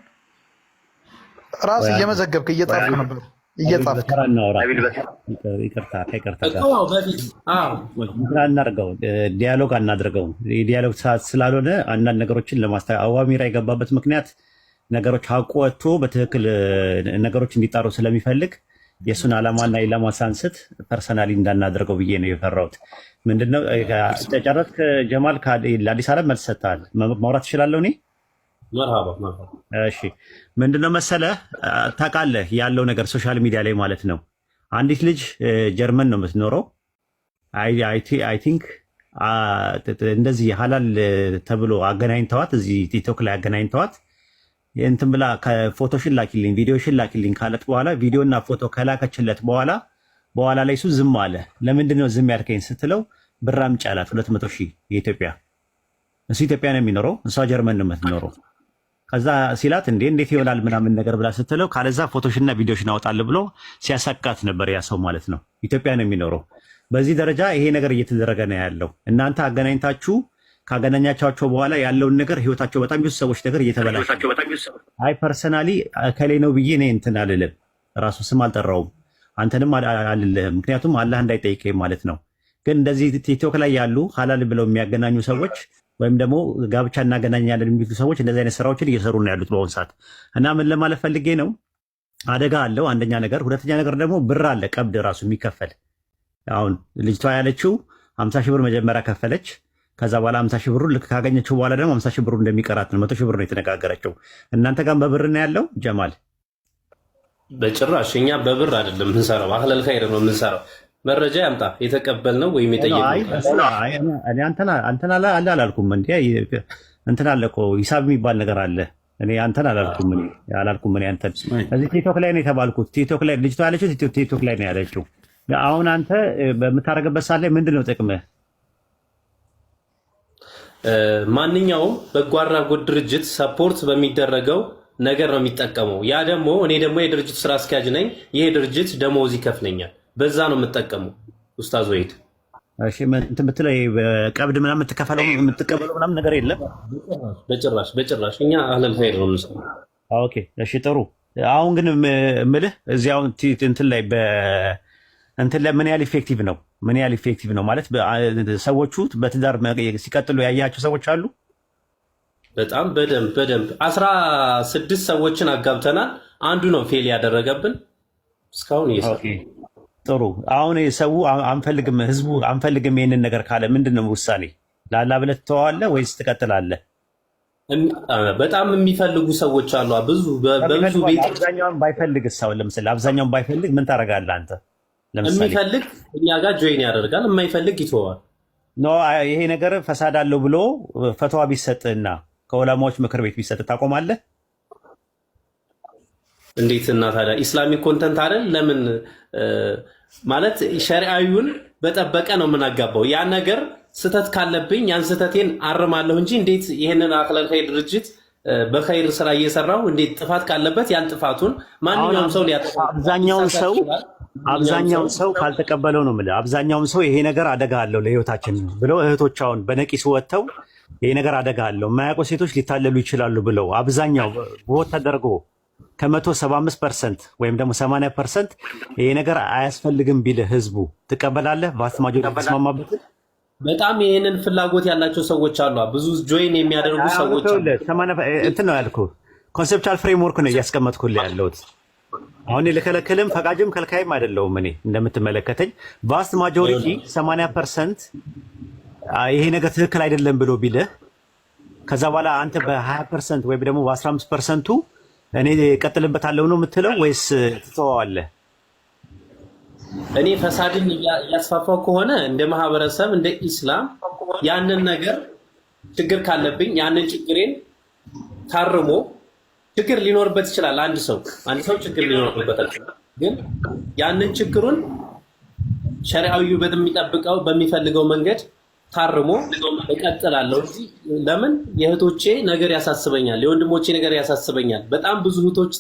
ራስ እየመዘገብክ እየጻፍክ ነበር እየጻፍክ
እናድርገው። ዲያሎግ አናድርገው። የዲያሎግ ሰዓት ስላልሆነ አንዳንድ ነገሮችን ለማስተካከል አቡ አሚራ የገባበት ምክንያት ነገሮች ሀቁ ወጥቶ በትክክል ነገሮች እንዲጣሩ ስለሚፈልግ የእሱን ዓላማና ኢላማ ሳንስት ፐርሰናሊ እንዳናደርገው ብዬ ነው የፈራሁት። ምንድነው ጨረስክ ጀማል? ለአዲስ ዓለም መልስ ሰጥተሃል። ማውራት ትችላለሁ እኔ?
መርሃባ።
እሺ ምንድነው መሰለህ ታውቃለህ ያለው ነገር ሶሻል ሚዲያ ላይ ማለት ነው። አንዲት ልጅ ጀርመን ነው የምትኖረው። አይ ቲንክ እንደዚህ ሀላል ተብሎ አገናኝተዋት እዚህ ቲክቶክ ላይ አገናኝተዋት እንትን ብላ ፎቶሽን ላኪልኝ ቪዲዮሽን ላኪልኝ ካለት በኋላ ቪዲዮና ፎቶ ከላከችለት በኋላ ላይ እሱ ዝም አለ። ለምንድን ነው ዝም ያልከኝ ስትለው ብር አምጪ አላት 200,000 የኢትዮጵያ። እሱ ኢትዮጵያ ነው የሚኖረው፣ እሷ ጀርመን ነው የምትኖረው። ከዛ ሲላት እንዴት ይሆናል ምናምን ነገር ብላ ስትለው ካለዛ ፎቶሽና ቪዲዮሽን አወጣልህ ብሎ ሲያሳቃት ነበር ያ ሰው ማለት ነው። ኢትዮጵያ ነው የሚኖረው። በዚህ ደረጃ ይሄ ነገር እየተደረገ ነው ያለው። እናንተ አገናኝታችሁ ካገናኛቻቸው በኋላ ያለውን ነገር ህይወታቸው በጣም ብዙ ሰዎች ነገር እየተበላሸ። አይ ፐርሰናሊ ከሌ ነው ብዬ እኔ እንትን አልልም፣ ራሱ ስም አልጠራውም፣ አንተንም አልልህም፣ ምክንያቱም አላህ እንዳይጠይቀኝ ማለት ነው። ግን እንደዚህ ቲክቶክ ላይ ያሉ ሀላል ብለው የሚያገናኙ ሰዎች ወይም ደግሞ ጋብቻ እናገናኛለን የሚሉ ሰዎች እንደዚህ አይነት ስራዎችን እየሰሩ ነው ያሉት በአሁኑ ሰዓት። እና ምን ለማለት ፈልጌ ነው፣ አደጋ አለው አንደኛ ነገር፣ ሁለተኛ ነገር ደግሞ ብር አለ ቀብድ ራሱ የሚከፈል። አሁን ልጅቷ ያለችው 50 ሺህ ብር መጀመሪያ ከፈለች። ከዛ በኋላ 50 ሺህ ብሩ ልክ ካገኘችው በኋላ ደግሞ 50 ሺህ ብሩ እንደሚቀራት ነው። 100 ሺህ ብር ነው የተነጋገረችው። እናንተ ጋር በብር ነው ያለው ጀማል?
በጭራሽ እኛ በብር አይደለም የምንሰራው፣ አህለል ኸይር ነው የምንሰራው። መረጃ ያምጣ የተቀበልነው ወይም የጠየቅነው።
አንተን አላልኩም እንዴ? እንትን አለ እኮ ሂሳብ የሚባል ነገር አለ። እኔ አንተን አላልኩም እኔ አንተን እዚህ ቲክቶክ ላይ ነው የተባልኩት። ቲክቶክ ላይ ልጅቷ ያለችው ቲክቶክ ላይ ነው ያለችው። አሁን አንተ በምታደርግበት ሰዓት ላይ ምንድን ነው ጥቅምህ?
ማንኛውም በጎ አድራጎት ድርጅት ሰፖርት በሚደረገው ነገር ነው የሚጠቀመው። ያ ደግሞ እኔ ደግሞ የድርጅቱ ስራ አስኪያጅ ነኝ። ይሄ ድርጅት ደሞዝ ይከፍለኛል፣ በዛ ነው የምጠቀመው። ኡስታዝ ወይድ
እሺ፣ እንትን ብትለው ቀብድ ምናምን የምትቀበለው ምናምን ነገር የለም
በጭራሽ። እኛ አህለል ኸይር ነው የምንሰራው።
ኦኬ እሺ ጥሩ። አሁን ግን እምልህ እዚህ አሁን እንትን ላይ ምን ያህል ኢፌክቲቭ ነው? ምን ያህል ኢፌክቲቭ ነው ማለት ሰዎቹ በትዳር ሲቀጥሉ ያያቸው ሰዎች አሉ?
በጣም በደንብ 16 ሰዎችን አጋብተናል። አንዱ ነው ፌል ያደረገብን እስካሁን እየሰራ።
ጥሩ። አሁን ሰው አንፈልግም፣ ህዝቡ አንፈልግም ይሄንን ነገር ካለ ምንድን ነው ውሳኔ? ላላ ብለህ ትተዋለህ ወይስ ትቀጥላለህ?
በጣም የሚፈልጉ ሰዎች አሉ። በብዙ ቤት
አብዛኛውን ባይፈልግ ሰው ለምሳሌ አብዛኛውን ባይፈልግ ምን ታደርጋለህ አንተ?
የሚፈልግ እኛ ጋር ጆይን ያደርጋል፣ የማይፈልግ ይተዋል።
ኖ ይሄ ነገር ፈሳድ አለው ብሎ ፈትዋ ቢሰጥና ከዑለማዎች ምክር ቤት ቢሰጥ ታቆማለህ?
እንዴት እና ታዲያ ኢስላሚክ ኮንተንት አይደል? ለምን ማለት ሸሪዓዊውን በጠበቀ ነው የምናጋባው። ያ ነገር ስተት ካለብኝ ያን ስተቴን አርማለሁ እንጂ እንዴት ይሄንን አህለል ኸይር ድርጅት በኸይር ስራ እየሰራው እንዴት ጥፋት ካለበት ያን ጥፋቱን ማንኛውም ሰው ሊያጠፋ
አብዛኛውን ሰው ካልተቀበለው ነው የምልህ። አብዛኛውን ሰው ይሄ ነገር አደጋ አለው ለህይወታችን ብለው እህቶቻውን በነቂስ ወጥተው ይሄ ነገር አደጋ አለው፣ የማያውቁ ሴቶች ሊታለሉ ይችላሉ ብለው አብዛኛው ቦት ተደርጎ ከ175% ወይም ደግሞ 80% ይሄ ነገር አያስፈልግም ቢልህ ህዝቡ ትቀበላለህ? ቫስት ማጆሪቲ ተስማማበት?
በጣም ይሄንን ፍላጎት ያላቸው ሰዎች አሉ። ብዙ ጆይን የሚያደርጉ ሰዎች አሉ።
እንትን ነው ያልኩህ፣ ኮንሴፕቹዋል ፍሬምወርክ ነው እያስቀመጥኩልህ ያለሁት። አሁን ልከለክልም ፈቃጅም ከልካይም አይደለሁም። እኔ እንደምትመለከተኝ ቫስት ማጆሪቲ 80% ይሄ ነገር ትክክል አይደለም ብሎ ቢልህ ከዛ በኋላ አንተ በ20% ወይም ደግሞ በ15%ቱ እኔ ቀጥልበታለሁ ነው የምትለው ወይስ ትተዋዋለህ?
እኔ ፈሳድን እያስፋፋው ከሆነ እንደ ማህበረሰብ እንደ ኢስላም ያንን ነገር ችግር ካለብኝ ያንን ችግሬን ታርሞ ችግር ሊኖርበት ይችላል። አንድ ሰው ችግር ሊኖርበት ይችላል። ግን ያንን ችግሩን ሸሪዓዊ በሚጠብቀው በሚፈልገው መንገድ ታርሞ እቀጥላለሁ እንጂ ለምን የእህቶቼ ነገር ያሳስበኛል፣ የወንድሞቼ ነገር ያሳስበኛል። በጣም ብዙ እህቶች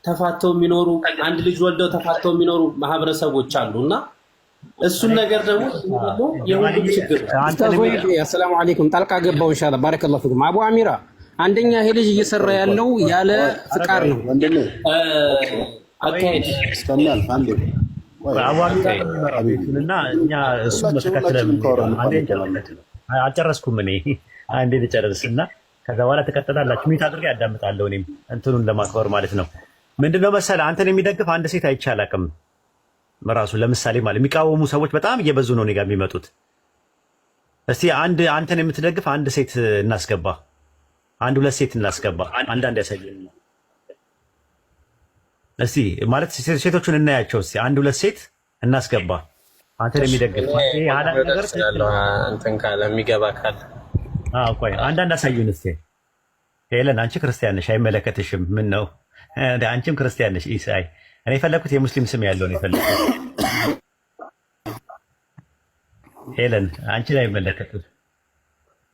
ተፋተው የሚኖሩ አንድ ልጅ ወልደው ተፋተው የሚኖሩ ማህበረሰቦች አሉና እሱን ነገር ደግሞ የሁሉም ችግር
አሰላሙ አለይኩም ጣልቃ ገባው ኢንሻአላህ ባረከላሁ ፊኩም አቡ አሚራ አንደኛ ይሄ ልጅ እየሰራ ያለው ያለ ፍቃድ ነው
አካሄድ
እስከሚያልፍ አንዴ
እና እኛ እሱ አልጨረስኩም። እኔ አንዴ ልጨርስና ከዛ በኋላ ትቀጥላላችሁ። ሚት አድርጌ ያዳምጣለሁ። እኔም እንትኑን ለማክበር ማለት ነው። ምንድነው መሰለህ አንተን የሚደግፍ አንድ ሴት አይቼ አላውቅም። ራሱ ለምሳሌ ማለት የሚቃወሙ ሰዎች በጣም እየበዙ ነው እኔ ጋር የሚመጡት። እስቲ አንተን የምትደግፍ አንድ ሴት እናስገባ፣ አንድ ሁለት ሴት እናስገባ። አንዳንድ ያሳየን እስቲ ማለት ሴቶቹን እናያቸው። እስቲ አንድ ሁለት ሴት እናስገባ። አንተን የሚደግፍ ነገር
እንትን ካለ የሚገባ ካለ
ቆይ አንዳንድ አሳዩን እስቲ። ሄለን አንቺ ክርስቲያን ነሽ አይመለከትሽም። ምን ነው አንቺም ክርስቲያን ነሽ ኢሳይ። እኔ የፈለኩት የሙስሊም ስም ያለው ነው የፈለኩት። ሄለን አንቺን አይመለከትም።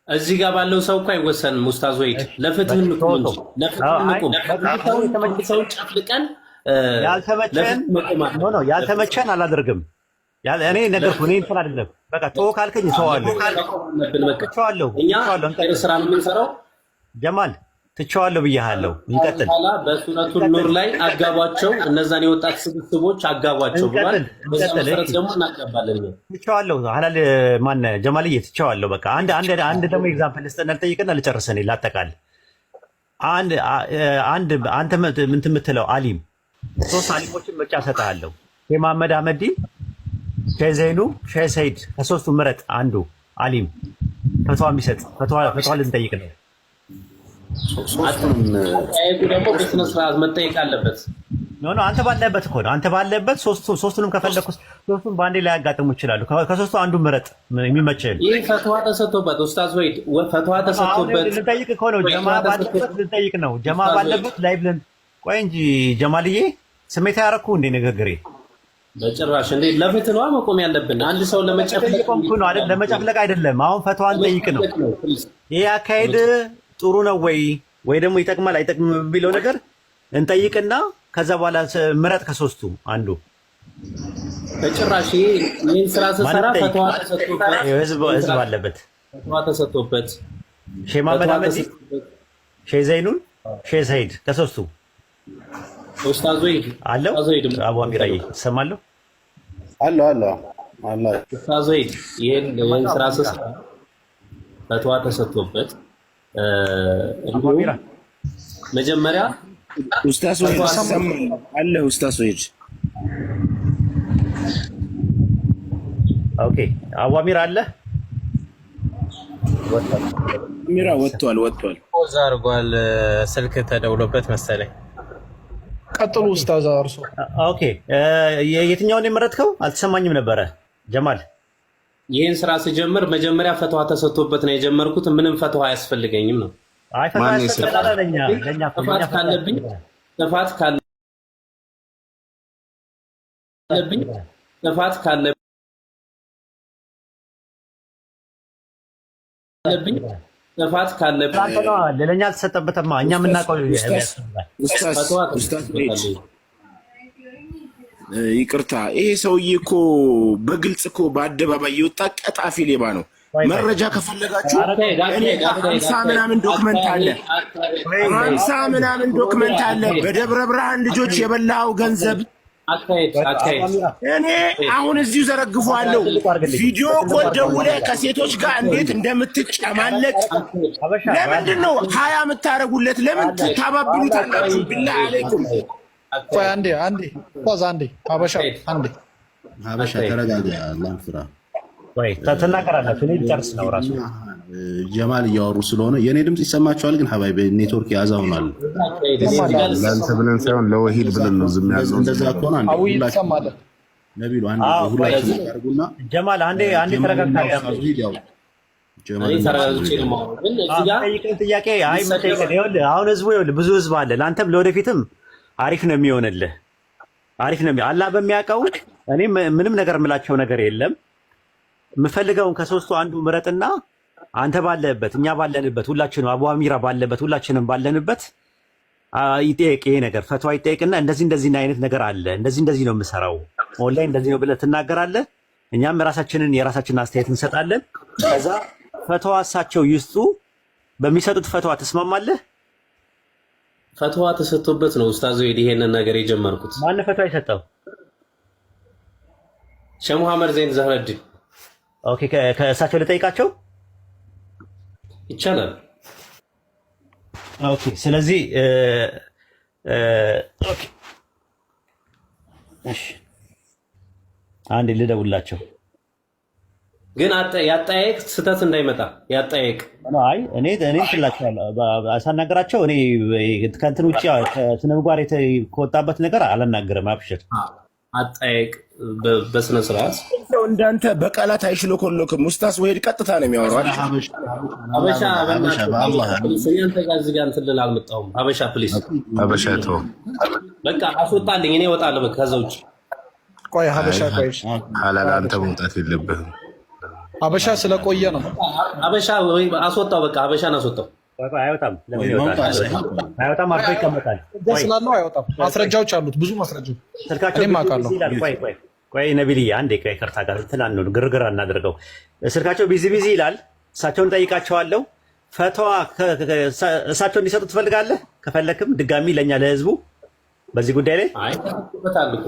እዚህ ጋር ባለው ሰው እኮ አይወሰንም። ኡስታዝ ወይድ ለፍትህ እንቁም እንጂ ለፍትህ ሰው ጨፍልቀን
ያልተመቸን አላደርግም። እኔ ነገርኩህ። እኔ እንትን አይደለም በቃ ተወው ካልከኝ እተዋለሁ።
እኛ ስራ ነው የምንሰራው።
ጀማል ትቼዋለሁ ብያለሁ። ይቀጥል።
በሱረቱን ኑር ላይ አጋቧቸው፣ እነዛን የወጣት ስብስቦች አጋቧቸው ብሏል። በዛ መሰረት ደግሞ እናጋባለን።
ትቼዋለሁ። ሐላል ማን ጀማልዬ ትቼዋለሁ። በቃ አንድ ደግሞ ኤግዛምፕል ልስጥና ልጠይቅና ልጨርስ። እኔ ላጠቃል። አንድ አንተ ምን የምትለው አሊም 3 አሊሞችን ምርጫ ሰጥሃለሁ። ሼህ መሐመድ አህመዲን፣ ሼህ ዘይኑ፣ ሼህ ሰይድ ከሶስቱ ምረጥ አንዱ አሊም ፈትዋ የሚሰጥ ፈትዋ ልንጠይቅ ነው።
ደግሞ በስነ ስርዓት መጠየቅ አለበት።
ኖ አንተ ባለበት እኮ ነው። አንተ ባለበት ሶስቱንም ከፈለኩ ሶስቱን በአንዴ ላይ ያጋጥሙ ይችላሉ። ከሶስቱ አንዱ ምረጥ የሚመችህን።
ይህ ፈትዋ ተሰጥቶበት ኡስታዝ ወይድ ፈትዋ ተሰጥቶበት
ልንጠይቅ እኮ ነው። ጀማ ባለበት ልንጠይቅ ነው። ጀማ ባለበት ላይ ብለን ቆይ እንጂ ጀማልዬ ስሜት ያረኩ እንዴ ንግግሬ
በጭራሽ እንዴ ለፍትህ ነው መቆም ያለብን። አንድ ሰው ለመጨፍለቅ
ነው አይደል? ለመጨፍለቅ አይደለም። አሁን ፈትዋን ጠይቅ ነው። ይሄ አካሄድ ጥሩ ነው ወይ ደግሞ ይጠቅማል አይጠቅምም የሚለው ነገር እንጠይቅና ከዛ በኋላ ምረጥ ከሶስቱ አንዱ።
በጭራሽ ይሄን ስራ ስሰራ ፈትዋ ተሰጥቶበት
ህዝብ አለበት።
ፈትዋ ተሰጥቶበት
ሼህ መሐመድ አህመድ፣ ሼህ ዘይኑን፣ ሼህ ሰይድ ከሶስቱ
ኡስታዝ ወይድ
አለው። አቡ አሚራዬ ሰማለሁ
አለ
ኡስታዝ ወይድ ይሄን ስራ ስሰራ ፈትዋ ተሰጥቶበት እንዲሁም መጀመሪያ
ኡስታዝ ወይድ አለ ኡስታዝ ወይድ
ኦኬ። አዋሚር አለ
ሚራ ወጥቷል
ፖዝ አድርጓል። ስልክ ተደውሎበት መሰለኝ።
ቀጥሉ ኡስታዝ አርሶ።
ኦኬ የትኛውን የመረጥከው አልተሰማኝም ነበረ ጀማል።
ይህን ስራ ስጀምር መጀመሪያ ፈትዋ ተሰጥቶበት ነው የጀመርኩት። ምንም ፈትዋ አያስፈልገኝም ነው።
አይ ፈትዋ ያስፈልጋለኛ
ጥፋት ካለብኝ ጥፋት ካለብኝ
ለኛ አልተሰጠበትማ። እኛ የምናውቀው
ይቅርታ፣ ይሄ ሰውዬ እኮ በግልጽ እኮ በአደባባይ የወጣ ቀጣፊ ሌባ ነው። መረጃ ከፈለጋችሁ 50 ምናምን ዶክመንት አለ። 50 ምናምን ዶክመንት አለ በደብረ ብርሃን ልጆች የበላው ገንዘብ እኔ አሁን እዚሁ ዘረግፈዋለሁ። ቪዲዮ ኮል ደውለህ ከሴቶች ጋር እንዴት እንደምትጨማለቅ ለምንድን ነው 20 የምታረጉለት? ለምን ታባብሉታላችሁ? ቢላህ አለይኩም።
ቆይ አንዴ ፖዝ አንዴ
ሀበሻ ተረጋጋ። አላህን ፍራ።
ወይ ተናገራላችሁ። እኔ ልጨርስ ነው ራሱ
ጀማል እያወሩ ስለሆነ የእኔ ድምፅ ይሰማችኋል፣ ግን ሀባይ ኔትወርክ ያዛ ሆኗል። ለአንተ ብለን ሳይሆን ለወሂድ ብለን ነው ዝም ያልነው። እንደዛ ከሆነ ነቢሉ ሁላችን ያርጉና
ጀማል አንዴ ተረጋግታ ጥያቄ አይ መጠየቅ አሁን ህዝቡ ብዙ ህዝብ አለ። ለአንተም ለወደፊትም አሪፍ ነው የሚሆንልህ፣ አሪፍ ነው። አላህ በሚያውቀው እኔ ምንም ነገር የምላቸው ነገር የለም። የምፈልገውን ከሶስቱ አንዱ ምረጥና አንተ ባለበት እኛ ባለንበት ሁላችንም አቡ አሚራ ባለበት ሁላችንም ባለንበት ይጠየቅ። ይሄ ነገር ፈትዋ ይጠየቅና እንደዚህ አይነት ነገር አለ፣ እንደዚህ ነው የምሰራው ኦንላይን እንደዚህ ነው ብለህ ትናገራለህ። እኛም የራሳችንን አስተያየት እንሰጣለን። ከዛ ፈትዋ እሳቸው ይስጡ። በሚሰጡት ፈትዋ ትስማማለህ?
ፈትዋ ተሰጥቶበት ነው ኡስታዝ ይሄንን ነገር የጀመርኩት።
ማን ፈትዋ የሰጠው?
ሼህ መሐመድ ዘይን ዘህረዲን።
ኦኬ ከእሳቸው ልጠይቃቸው
ይቻላል?
ኦኬ ስለዚህ ኦኬ እሺ አንዴ ልደውላቸው። ግን
ያጠያየቅ ስህተት እንዳይመጣ ያጠያየቅ።
አይ እኔ ትላቸዋለሁ አሳናገራቸው። እኔ ከእንትን ውጭ ከስነ ምግባር ከወጣበት ነገር አላናገርም። አብሽር
አጠያየቅ በስነ ስርዓት
እንዳንተ በቃላት አይሽሎኮሎክም። ኡስታዝ ወሂድ ቀጥታ ነው የሚያወራው።
ሀበሻ በአላህ አንተ ጋር እዚህ ጋር እንትን ልል አልመጣሁም። ሀበሻ ፕሊስ፣
ሀበሻ ተው
በቃ አስወጣልኝ። እኔ እወጣለሁ ከዛ ውጭ።
ቆይ ሀበሻ ቆይ
ሐላል አንተ መውጣት የለብህም።
ሀበሻ ስለቆየ ነው።
ሀበሻ አስወጣው፣ በቃ ሀበሻን አስወጣው።
አይወጣም። ለምን ይወጣል? አይወጣም። አርፎ ይቀመጣል።
ስላለው አይወጣም። ማስረጃዎች አሉት፣ ብዙ ማስረጃዎች።
ስልካቸው ቆይ ነቢልዬ አንዴ ከይቅርታ ጋር እንትን ግርግር አናድርገው። ስልካቸው ቢዚ ይላል። እሳቸውን ጠይቃቸዋለሁ። ፈትዋ እሳቸው እንዲሰጡ ትፈልጋለህ? ከፈለክም ድጋሚ ለእኛ ለህዝቡ በዚህ ጉዳይ ላይ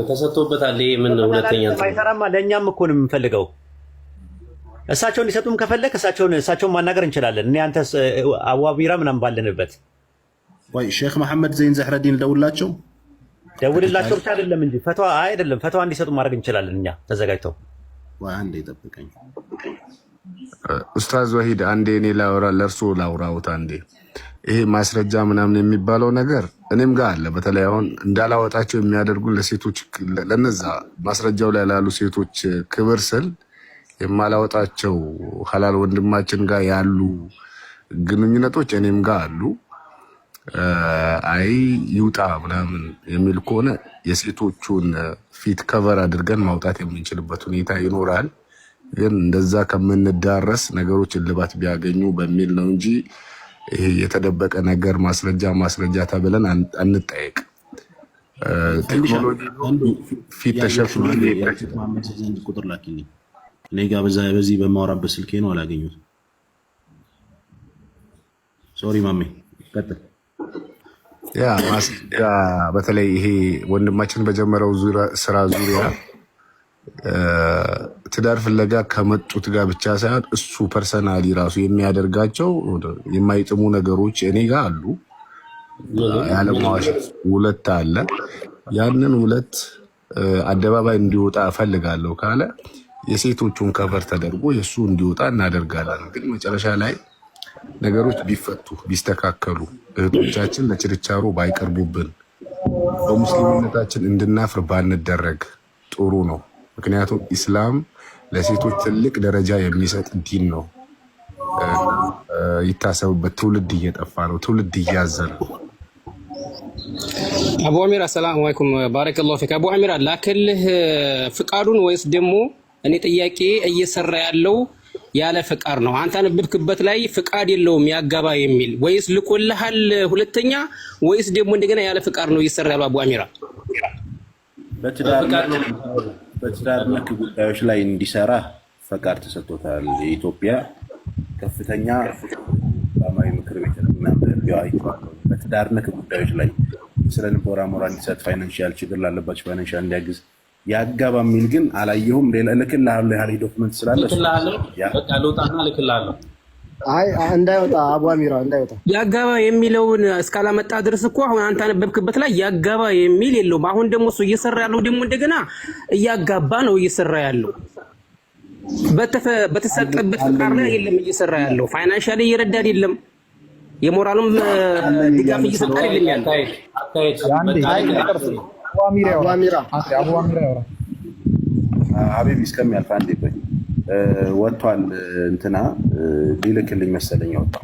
ተሰጥቶበታል። ምን ሁለተኛ
አይሰራማ። ለእኛም እኮ ነው የምንፈልገው። እሳቸው እንዲሰጡም ከፈለክ እሳቸውን ማናገር እንችላለን። እኔ አንተ አቡ አሚራ ምናምን ባለንበት
ወይ ሼክ መሐመድ ዘይን ዘህረዲን ደውላቸው
ብቻ አይደለም እንጂ ፈትዋ እንዲሰጡ ማድረግ እንችላለን። እኛ ተዘጋጅተው
ወይ አንዴ ጠብቀኝ
ኡስታዝ ወሂድ አንዴ እኔ ለእርሶ ላውራውት አንዴ። ይሄ ማስረጃ ምናምን የሚባለው ነገር እኔም ጋር አለ። በተለይ አሁን እንዳላወጣቸው የሚያደርጉን ለሴቶች ለነዛ ማስረጃው ላይ ላሉ ሴቶች ክብር ስል የማላወጣቸው ሐላል ወንድማችን ጋር ያሉ ግንኙነቶች እኔም ጋር አሉ። አይ ይውጣ ምናምን የሚል ከሆነ የሴቶቹን ፊት ከቨር አድርገን ማውጣት የምንችልበት ሁኔታ ይኖራል። ግን እንደዛ ከምንዳረስ ነገሮች እልባት ቢያገኙ በሚል ነው እንጂ ይሄ የተደበቀ ነገር ማስረጃ ተብለን አንጠየቅ። ቴክኖሎጂ ፊት ተሸፍኖ
ቁጥር ላኪልኝ። እኔ ጋር በዚህ በማወራበት ስልኬ ነው አላገኙትም። ሶሪ ማሜ ቀጥል።
ያ ማስረጃ በተለይ ይሄ ወንድማችን በጀመረው ስራ ዙሪያ ትዳር ፍለጋ ከመጡት ጋር ብቻ ሳይሆን እሱ ፐርሰናሊ ራሱ የሚያደርጋቸው የማይጥሙ ነገሮች እኔ ጋር አሉ። ያለማዋሸት ውለት አለ። ያንን ውለት አደባባይ እንዲወጣ እፈልጋለሁ ካለ የሴቶቹን ከቨር ተደርጎ የእሱ እንዲወጣ እናደርጋለን። ግን መጨረሻ ላይ ነገሮች ቢፈቱ ቢስተካከሉ፣ እህቶቻችን ለችርቻሮ ባይቀርቡብን፣ በሙስሊምነታችን እንድናፍር ባንደረግ ጥሩ ነው። ምክንያቱም ኢስላም ለሴቶች ትልቅ ደረጃ የሚሰጥ ዲን ነው። ይታሰቡበት። ትውልድ እየጠፋ ነው። ትውልድ እያዘነ ነው።
አቡ አሚራ ሰላም አለይኩም ባረከላሁ ፊክ። አቡ አሚራ ላክልህ ፍቃዱን ወይስ ደግሞ እኔ ጥያቄ እየሰራ ያለው ያለ ፍቃድ ነው? አንተ አንብብክበት ላይ ፍቃድ የለውም ያጋባ የሚል ወይስ ልቆልሃል ሁለተኛ፣ ወይስ ደግሞ እንደገና ያለ ፍቃድ ነው እየሰራ ያለው? አቡ አሚራ
በትዳር ነክ ጉዳዮች ላይ እንዲሰራ ፈቃድ ተሰጥቶታል። የኢትዮጵያ ከፍተኛ እስላማዊ ምክር ቤት ነበር ቪዲዮ አይቼዋለሁ። በትዳር ነክ ጉዳዮች ላይ ስለ ልቦና ሞራ እንዲሰጥ ፋይናንሻል ችግር ላለባቸው ፋይናንሻል እንዲያግዝ ያጋባ የሚል ግን አላየሁም። ሌላ ልክልሃለሁ ያለ ዶክመንት ስላለ
በቃ ልውጣና ልክልሃለሁ።
አይ እንዳይወጣ አቡ አሚራ እንዳይወጣ።
ያጋባ የሚለውን እስካላመጣ ድረስ እኮ አሁን አንተ አነበብክበት ላይ ያጋባ የሚል የለውም። አሁን ደግሞ እሱ እየሰራ ያለው ደግሞ እንደገና እያጋባ ነው እየሰራ ያለው። በተሰጠበት ፍቃድ ላይ የለም እየሰራ ያለው። ፋይናንሻሊ እየረዳ አይደለም፣ የሞራሉም ድጋፍ እየሰጠ አይደለም ያለው።
አቡ አሚራ
ሀቢብ እስከሚያልፍ አንዴ ቆይ። ወጥቷል እንትና ሊልክልኝ መሰለኝ ወጣው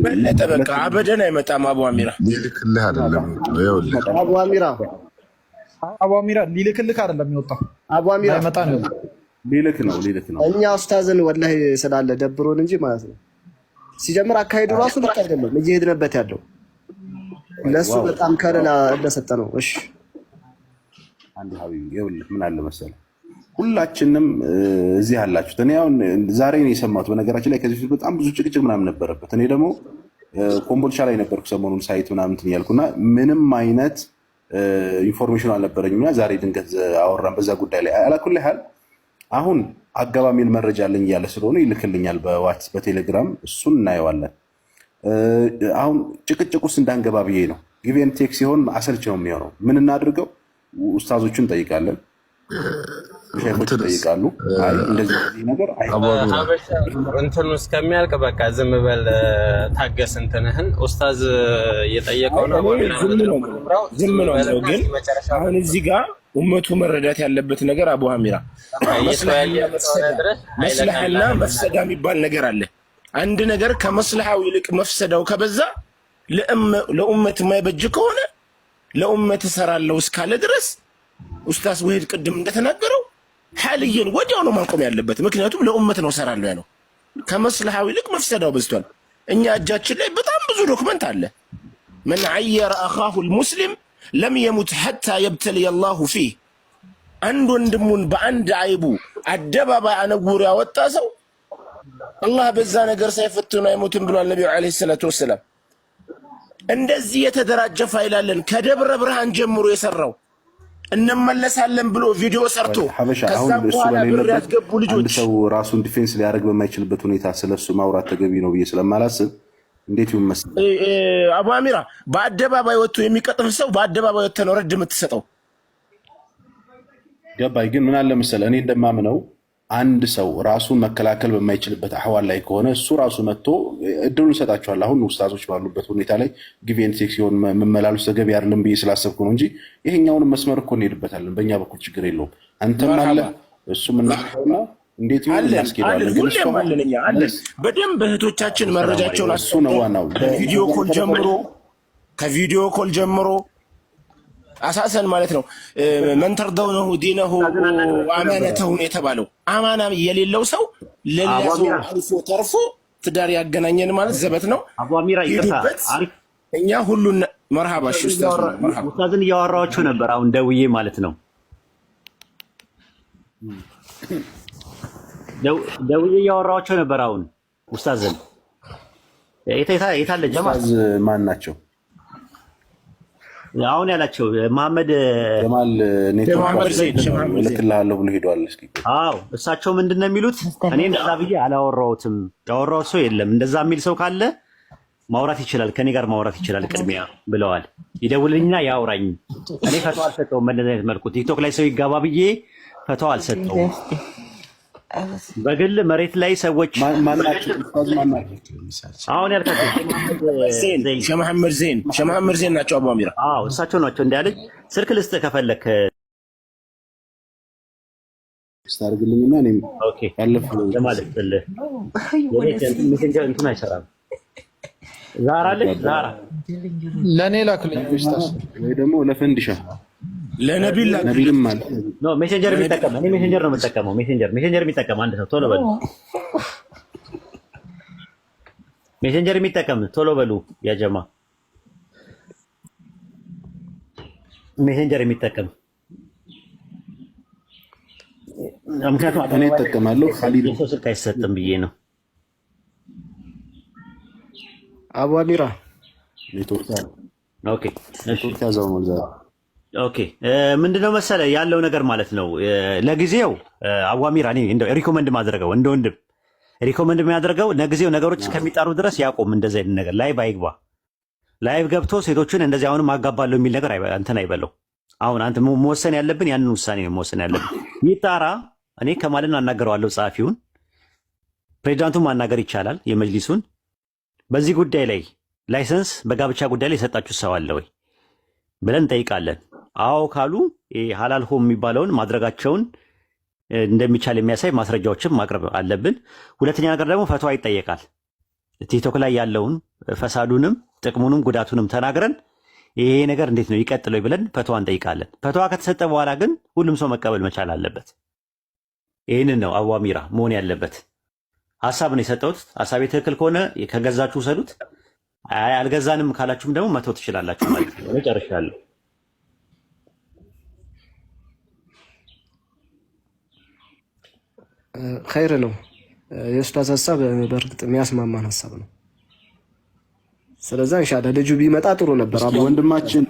በለጠ በቃ አበደን አይመጣም። አቡ አሚራ
ሊልክልህ አይደለም ይኸውልህ፣
አቡ አሚራ ሊልክልህ አይደለም የሚወጣው።
አቡ አሚራ
አይመጣ ነው
ሊልክ ነው።
እኛ ኡስታዝን ወላሂ ስላለ ደብሮን እንጂ ማለት ነው። ሲጀምር አካሄዱ ራሱ ልክ አይደለም እየሄድንበት ያለው ለሱ በጣም ከለላ እንደሰጠ ነው። እሺ
አንድ ሀቢብ ይኸውልህ ምን አለ መሰለህ ሁላችንም እዚህ ያላችሁት እኔ አሁን ዛሬ ነው የሰማሁት። በነገራችን ላይ ከዚህ በፊት በጣም ብዙ ጭቅጭቅ ምናምን ነበረበት። እኔ ደግሞ ኮምቦልቻ ላይ ነበርኩ ሰሞኑን ሳይት ምናምን እንትን እያልኩና ምንም አይነት ኢንፎርሜሽን አልነበረኝም። ዛሬ ድንገት አወራን በዛ ጉዳይ ላይ አላኩል ያህል አሁን አጋባ የሚል መረጃ አለኝ እያለ ስለሆነ ይልክልኛል በዋትስ በቴሌግራም እሱን እናየዋለን። አሁን ጭቅጭቅ ውስጥ እንዳንገባ ብዬ ነው። ጊቭ ኤንድ ቴክ ሲሆን አሰልች ነው የሚሆነው። ምን እናድርገው? ኡስታዞቹን እንጠይቃለን፣ ሼኾች ይጠይቃሉ። አይ እንደዚህ ነገር
እንትኑ እስከሚያልቅ በቃ ዝም በል ታገስ። እንትንህን ኡስታዝ እየጠየቀው ነው።
ዝም ነው ግን አሁን እዚህ ጋር ኡመቱ መረዳት ያለበት ነገር አቡ አሚራ መስለሐና መፍሰዳ የሚባል ነገር አለ። አንድ ነገር ከመስለሐው ይልቅ መፍሰዳው ከበዛ ለኡመት የማይበጅ ከሆነ ለኡመት እሰራለሁ እስካለ ድረስ ኡስታዝ ወሂድ ቅድም እንደተናገረው ሐልየን ወዲያው ነው ማቆም ያለበት። ምክንያቱም ለኡመት ነው እሰራለሁ ያለው። ከመስለሐው ይልቅ መፍሰዳው በዝቷል። እኛ እጃችን ላይ በጣም ብዙ ዶክመንት አለ። መን ዐየረ አኻሁ ልሙስሊም ለም የሙት ሐታ የብተልየ አላሁ ፊህ። አንድ ወንድሙን በአንድ አይቡ አደባባይ አነውር ያወጣ ሰው አላህ በዛ ነገር ሳይፈትኑ አይሞትም ብሏል ነቢዩ ዓለይሂ ሰላቱ ወሰላም። እንደዚህ የተደራጀ ፋይል አለን ከደብረ ብርሃን ጀምሮ የሰራው እንመለሳለን ብሎ ቪዲዮ ሰርቶ ከዛ በኋላ ብር ያስገቡ ልጆች።
አንድ ሰው ራሱን ዲፌንስ ሊያደርግ በማይችልበት ሁኔታ ስለሱ ማውራት ተገቢ ነው ብዬ ስለማላስብ እንዴት ይመስል
አቡ አሚራ በአደባባይ ወጥቶ የሚቀጥፍ ሰው በአደባባይ ወጥቶ ነው ረድ የምትሰጠው።
ገባኝ። ግን ምን አለ መሰለህ እኔ እንደማምነው አንድ ሰው ራሱን መከላከል በማይችልበት አህዋል ላይ ከሆነ እሱ ራሱ መጥቶ እድሉን ይሰጣቸዋል። አሁን ኡስታዞች ባሉበት ሁኔታ ላይ ጊቭ ኤንድ ቴክ ሲሆን መመላለስ ተገቢ አይደለም ብዬ ስላሰብኩ ነው እንጂ ይሄኛውን መስመር እኮ እንሄድበታለን። በእኛ በኩል ችግር የለውም። አንተም አለ እሱም እናውቀውና እንዴት ይሁን ያስኬዳል። ግን እሱ
አለ በደንብ እህቶቻችን መረጃቸውን
እሱ ነው ዋናው።
ከቪዲዮ ኮል ጀምሮ አሳሰን ማለት ነው። መንተርደውነሁ ዲነሁ አማነተሁ የተባለው አማና የሌለው ሰው ለሌላ ሰው አልፎ ተርፎ ትዳር ያገናኘን ማለት ዘበት ነው።
አቡ አሚራ ይቅርታ፣
እኛ ሁሉን መርሃባሽ
ኡስታዝን እያወራኋቸው ነበር አሁን ደውዬ ማለት ነው። ደውዬ እያወራኋቸው ነበር አሁን ኡስታዝን። የታለ ጀማል
ማን ናቸው?
አሁን ያላቸው መሐመድ
ጀማል ኔትወርክ ልክልሃለሁ ብሎ ሄደዋል። እስኪ
አዎ እሳቸው ምንድን ነው የሚሉት? እኔ እንደዛ ብዬ አላወራሁትም፣ ያወራሁት ሰው የለም። እንደዛ የሚል ሰው ካለ ማውራት ይችላል፣ ከኔ ጋር ማውራት ይችላል ቅድሚያ ብለዋል። ይደውልልኝና ያውራኝ። እኔ ፈተዋ አልሰጠውም። በእንደዚህ አይነት መልኩ ቲክቶክ ላይ ሰው ይጋባ ብዬ ፈተዋ አልሰጠውም። በግል መሬት ላይ ሰዎች አሁን ያልካቸው
ሼህ መሐመድ ዜን ናቸው። አቡ አሚራ
አዎ እሳቸው ናቸው። እንዳለች ስልክ ልስጥ ከፈለክ
ስታርግልኝና እኔም
ኦኬ ለማለት ጥልህ ሜሴንጀር እንትን አይሰራም። ዛራ አለች ዛራ
ለኔ ላክልኝ
ወይ ደግሞ ለፈንድሻ
ለነቢላ
ነቢልም ማለት
ነው። ሜሴንጀር የሚጠቀም እኔ ሜሴንጀር ነው የምጠቀመው። ሜሴንጀር የሚጠቀም አንድ ሰው ቶሎ በሉ። ሜሴንጀር የሚጠቀም ቶሎ በሉ ያ ጀማ። ሜሴንጀር የሚጠቀም ምክንያቱም
እኔ እጠቀማለሁ። ኻሊድ
ሰው ስልክ አይሰጥም ብዬ ነው።
አቡ አሚራ
ኔትወርክ ኦኬ ኔትወርክ ያዘው ነው ዛሬ ኦኬ ምንድነው መሰለ ያለው ነገር ማለት ነው። ለጊዜው አቡ አሚራ እኔ እንደው ሪኮመንድ ማድረገው እንደ ወንድም ሪኮመንድ የሚያደርገው ለጊዜው ነገሮች እስከሚጣሩ ድረስ ያቆም። እንደዚህ አይነት ነገር ላይቭ አይግባ። ላይቭ ገብቶ ሴቶችን እንደዚህ አሁንም አጋባለሁ የሚል ነገር እንትን አይበለው። አሁን አንተ መወሰን ያለብን ያንን ውሳኔ ነው መወሰን ያለብን። ይጣራ። እኔ ከማልን አናገረዋለሁ ጸሐፊውን፣ ፕሬዚዳንቱን ማናገር ይቻላል የመጅሊሱን። በዚህ ጉዳይ ላይ ላይሰንስ በጋብቻ ጉዳይ ላይ የሰጣችሁ ሰው አለ ወይ ብለን እንጠይቃለን። አዎ ካሉ ሐላል ሆም የሚባለውን ማድረጋቸውን እንደሚቻል የሚያሳይ ማስረጃዎችን ማቅረብ አለብን። ሁለተኛ ነገር ደግሞ ፈትዋ ይጠየቃል። ቲክቶክ ላይ ያለውን ፈሳዱንም ጥቅሙንም ጉዳቱንም ተናግረን ይሄ ነገር እንዴት ነው ይቀጥለው ብለን ፈትዋ እንጠይቃለን። ፈትዋ ከተሰጠ በኋላ ግን ሁሉም ሰው መቀበል መቻል አለበት። ይህንን ነው አቡ አሚራ መሆን ያለበት። ሐሳብ ነው የሰጠሁት። ሐሳቤ ትክክል ከሆነ ከገዛችሁ ውሰዱት፣ አልገዛንም ካላችሁም ደግሞ መተው ትችላላችሁ ማለት ነው። ጨርሻለሁ።
ኸይር ነው። የኡስታዝ ሐሳብ በእርግጥ የሚያስማማን ሐሳብ ነው። ስለዚህ ኢንሻአላህ ልጁ ቢመጣ ጥሩ ነበር።
አቡ ወንድማችን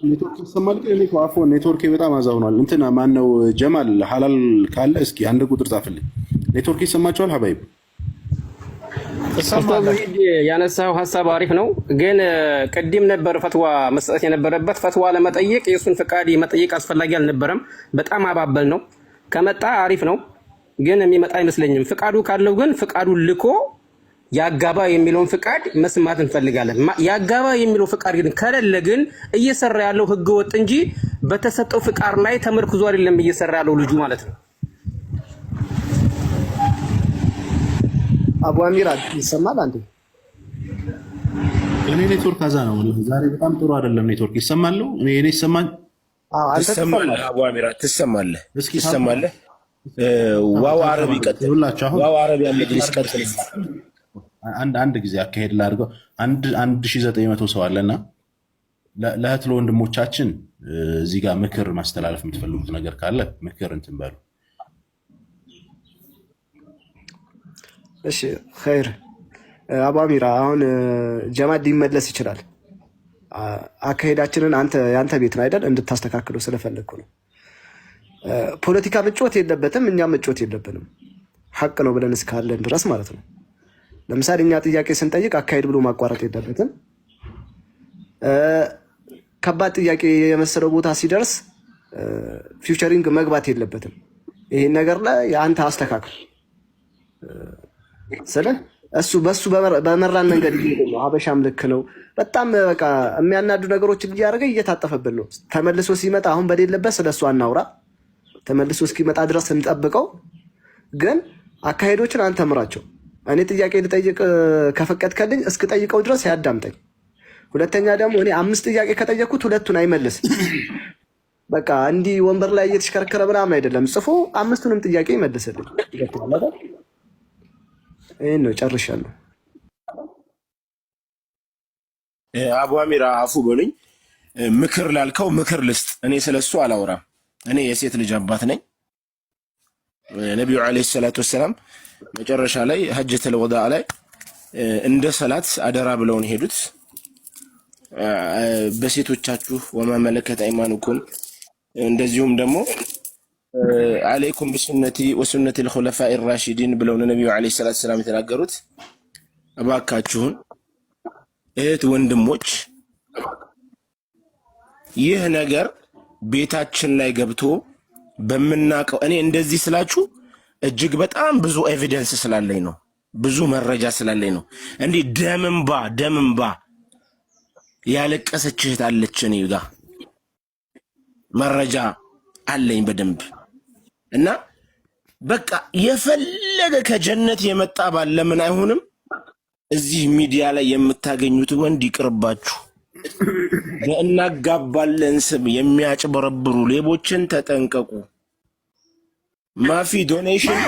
ኔትወርክ ይሰማል። ግን እኔ አፎ ኔትወርክ በጣም አዛውኗል። እንትና ማን ነው ጀማል ሐላል ካለ እስኪ አንድ ቁጥር ጻፍልኝ። ኔትወርክ ይሰማቸዋል ሀባይብ?
ኡስታዝ ያነሳው ሐሳብ አሪፍ ነው። ግን ቅድም ነበር ፈትዋ መስጠት የነበረበት። ፈትዋ ለመጠየቅ የሱን ፍቃድ መጠየቅ አስፈላጊ አልነበረም። በጣም አባበል ነው። ከመጣ አሪፍ ነው፣ ግን የሚመጣ አይመስለኝም። ፍቃዱ ካለው ግን ፍቃዱን ልኮ ያጋባ የሚለውን ፍቃድ መስማት እንፈልጋለን። ያጋባ የሚለው ፍቃድ ግን ከሌለ ግን እየሰራ ያለው ህገ ወጥ እንጂ በተሰጠው ፍቃድ ላይ ተመርኩዞ አይደለም እየሰራ ያለው ልጁ ማለት ነው።
አቡ አሚራ ይሰማል አንተ?
እኔ ኔትወርክ አዛ ነው ዛሬ በጣም ጥሩ አይደለም። ኔትወርክ ይሰማል? እኔ ይሰማል?
አዎ አንተ ትሰማለህ። አቡ አሚራ ትሰማለህ? እስኪ ትሰማለህ? ዋው አረብ ይቀጥል። ዋው አረቢያ መጅሊስ ቀጥል።
አንድ ጊዜ አካሄድ ላድርገው። 1900 ሰው አለና ለእህት ለወንድሞቻችን እዚህ ጋር ምክር ማስተላለፍ የምትፈልጉት ነገር ካለ ምክር እንትን በሉ።
እሺ ኸይር። አቡ አሚራ አሁን ጀማል ሊመለስ ይችላል። አካሄዳችንን ያንተ ቤት ነው አይደል እንድታስተካክለው ስለፈለግኩ ነው። ፖለቲካ መጫወት የለበትም፣ እኛም መጫወት የለብንም። ሐቅ ነው ብለን እስካለን ድረስ ማለት ነው። ለምሳሌ እኛ ጥያቄ ስንጠይቅ አካሄድ ብሎ ማቋረጥ የለበትም። ከባድ ጥያቄ የመሰለው ቦታ ሲደርስ ፊውቸሪንግ መግባት የለበትም። ይሄን ነገር ላይ አንተ አስተካክል ስለ እሱ በሱ በመራን መንገድ እየሄደ ነው። ሀበሻም ልክ ነው። በጣም በቃ የሚያናዱ ነገሮችን እያደረገ እየታጠፈብን ነው። ተመልሶ ሲመጣ አሁን በሌለበት ስለሱ አናውራ። ተመልሶ እስኪመጣ ድረስ እንጠብቀው። ግን አካሄዶችን አንተ ምራቸው። እኔ ጥያቄ ልጠይቅ ከፈቀድከልኝ እስክጠይቀው ድረስ ያዳምጠኝ። ሁለተኛ ደግሞ እኔ 5 ጥያቄ ከጠየቅኩት 2ቱን አይመልስም። በቃ እንዲህ ወንበር ላይ እየተሽከረከረ ምናምን አይደለም። ጽፎ 5ቱንም ጥያቄ ይመልስልኝ። ይሄን ነው ጨርሻለሁ።
አቡ አሚራ አፉ በሉኝ። ምክር ላልከው ምክር ልስጥ። እኔ ስለሱ አላወራም። እኔ የሴት ልጅ አባት ነኝ። ነቢዩ ዓለይሂ ሰላቱ ወሰላም መጨረሻ ላይ ሐጀተል ወዳዕ ላይ እንደ ሰላት አደራ ብለውን ሄዱት። በሴቶቻችሁ ወማ መለከት አይማኑኩም፣ እንደዚሁም ደግሞ አለይኩም ቢሱነቲ ወሱነቲ الخلفاء الراشدين ብለው ነቢዩ ዓለይሂ ሰላቱ ወሰላም የተናገሩት። እባካችሁን እህት ወንድሞች፣ ይህ ነገር ቤታችን ላይ ገብቶ በምናቀው እኔ እንደዚህ ስላችሁ እጅግ በጣም ብዙ ኤቪደንስ ስላለኝ ነው፣ ብዙ መረጃ ስላለኝ ነው። እንዲህ ደምንባ ያለቀሰች እህት አለች እኔ ጋር መረጃ አለኝ በደንብ። እና በቃ የፈለገ ከጀነት የመጣ ባል ለምን አይሆንም? እዚህ ሚዲያ ላይ የምታገኙት ወንድ ይቅርባችሁ። በእናጋባለን ስም የሚያጭበረብሩ ሌቦችን ተጠንቀቁ። ማፊ ዶኔሽን፣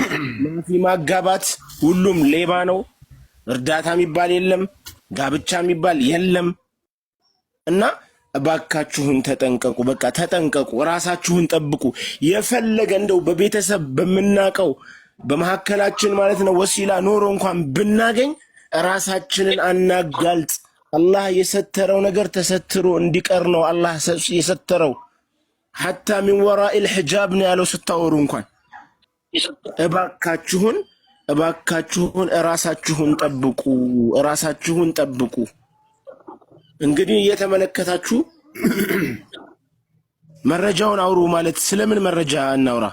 ማፊ ማጋባት፣ ሁሉም ሌባ ነው። እርዳታ የሚባል የለም፣ ጋብቻ የሚባል የለም። እና እባካችሁን ተጠንቀቁ። በቃ ተጠንቀቁ፣ ራሳችሁን ጠብቁ። የፈለገ እንደው በቤተሰብ በምናቀው በመሐከላችን ማለት ነው ወሲላ ኖሮ እንኳን ብናገኝ ራሳችንን አናጋልጥ። አላህ የሰተረው ነገር ተሰትሮ እንዲቀር ነው አላህ የሰተረው። ሐታ ሚን ወራኢል ሒጃብ ነው ያለው ስታወሩ እንኳን። እባካችሁን ራሳችሁን ጠብቁ። እንግዲህ እየተመለከታችሁ መረጃውን አውሩ ማለት ስለምን መረጃ እናውራ?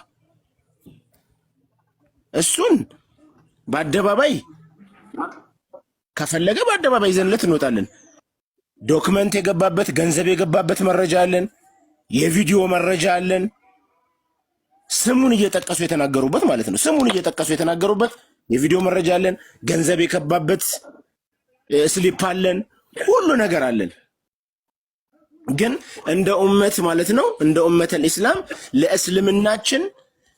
እሱን በአደባባይ ከፈለገ በአደባባይ ይዘንለት እንወጣለን። ዶክመንት የገባበት ገንዘብ የገባበት መረጃ አለን፣ የቪዲዮ መረጃ አለን። ስሙን እየጠቀሱ የተናገሩበት ማለት ነው። ስሙን እየጠቀሱ የተናገሩበት የቪዲዮ መረጃ አለን፣ ገንዘብ የገባበት ስሊፕ አለን፣ ሁሉ ነገር አለን። ግን እንደ ኡመት ማለት ነው እንደ ኡመተል ኢስላም ለእስልምናችን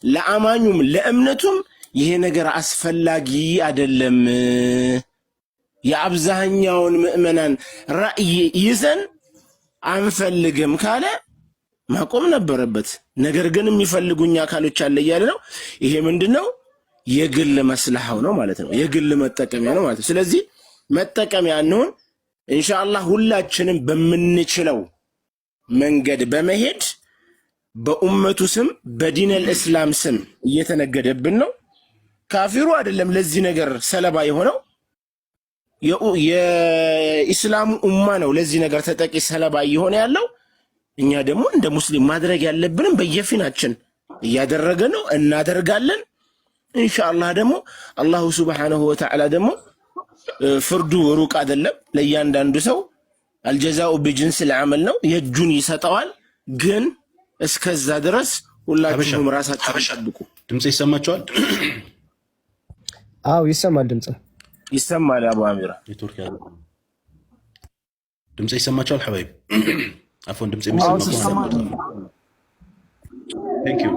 ለአማኙም ለእምነቱም ይሄ ነገር አስፈላጊ አይደለም። የአብዛኛውን ምእመናን ራእይ ይዘን አንፈልግም ካለ ማቆም ነበረበት። ነገር ግን የሚፈልጉኛ አካሎች አለ እያለ ነው። ይሄ ምንድነው? የግል መስላሃው ነው ማለት ነው። የግል መጠቀሚያ ነው ማለት ነው። ስለዚህ መጠቀሚያ እንሆን ኢንሻአላህ። ሁላችንም በምንችለው መንገድ በመሄድ በኡመቱ ስም በዲነል እስላም ስም እየተነገደብን ነው። ካፊሩ አይደለም ለዚህ ነገር ሰለባ የሆነው የኢስላሙ ኡማ ነው ለዚህ ነገር ተጠቂ ሰለባ እየሆነ ያለው። እኛ ደግሞ እንደ ሙስሊም ማድረግ ያለብንም በየፊናችን እያደረገ ነው፣ እናደርጋለን። ኢንሻአላህ ደግሞ አላሁ ሱብሓነሁ ወተዓላ ደግሞ ፍርዱ ሩቅ አይደለም። ለእያንዳንዱ ሰው አልጀዛኡ ቢጅንስ ልዓመል ነው፣ የእጁን ይሰጠዋል። ግን እስከዛ ድረስ ሁላችሁም ራሳችሁን ጠብቁ።
ድምጽ ይሰማችኋል?
አዎ ይሰማል። ድምጽ
ይሰማል። አቡ አሚራ
ኔትወርክ ያለው ድምጽ ይሰማችኋል? ሐባይብ አፎን ድምጽ የሚሰማችሁ ቴንክ ዩ።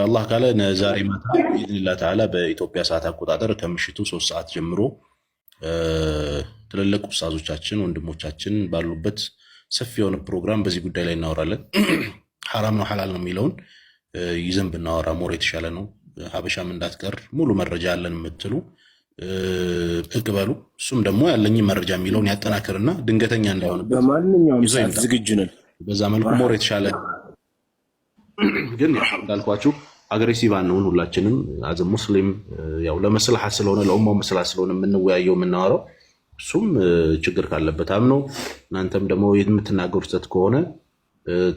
አላህ ካለ ዛሬ ማታ ኢድኒላህ ተዓላ በኢትዮጵያ ሰዓት አቆጣጠር ከምሽቱ 3 ሰዓት ጀምሮ ትልልቅ ኡስታዞቻችን ወንድሞቻችን ባሉበት ሰፊ የሆነ ፕሮግራም በዚህ ጉዳይ ላይ እናወራለን። ሐራም ነው ሐላል ነው የሚለውን ይዘን ብናወራ ሞር የተሻለ ነው። ሀበሻም እንዳትቀር ሙሉ መረጃ አለን የምትሉ ብቅ በሉ። እሱም ደግሞ ያለኝ መረጃ የሚለውን ያጠናክርና ድንገተኛ እንዳይሆንበት
በማንኛውም ሰዓት ዝግጁ ነን።
በዛ መልኩ ሞር የተሻለ ግን እንዳልኳችሁ አግሬሲቭ አንሁን። ሁላችንም አዘ ሙስሊም ያው ለመስላሐ ስለሆነ ለኡማው መስላሐ ስለሆነ የምንወያየው የምናወራው እሱም ችግር ካለበት አምነው እናንተም ደግሞ የምትናገሩት ከሆነ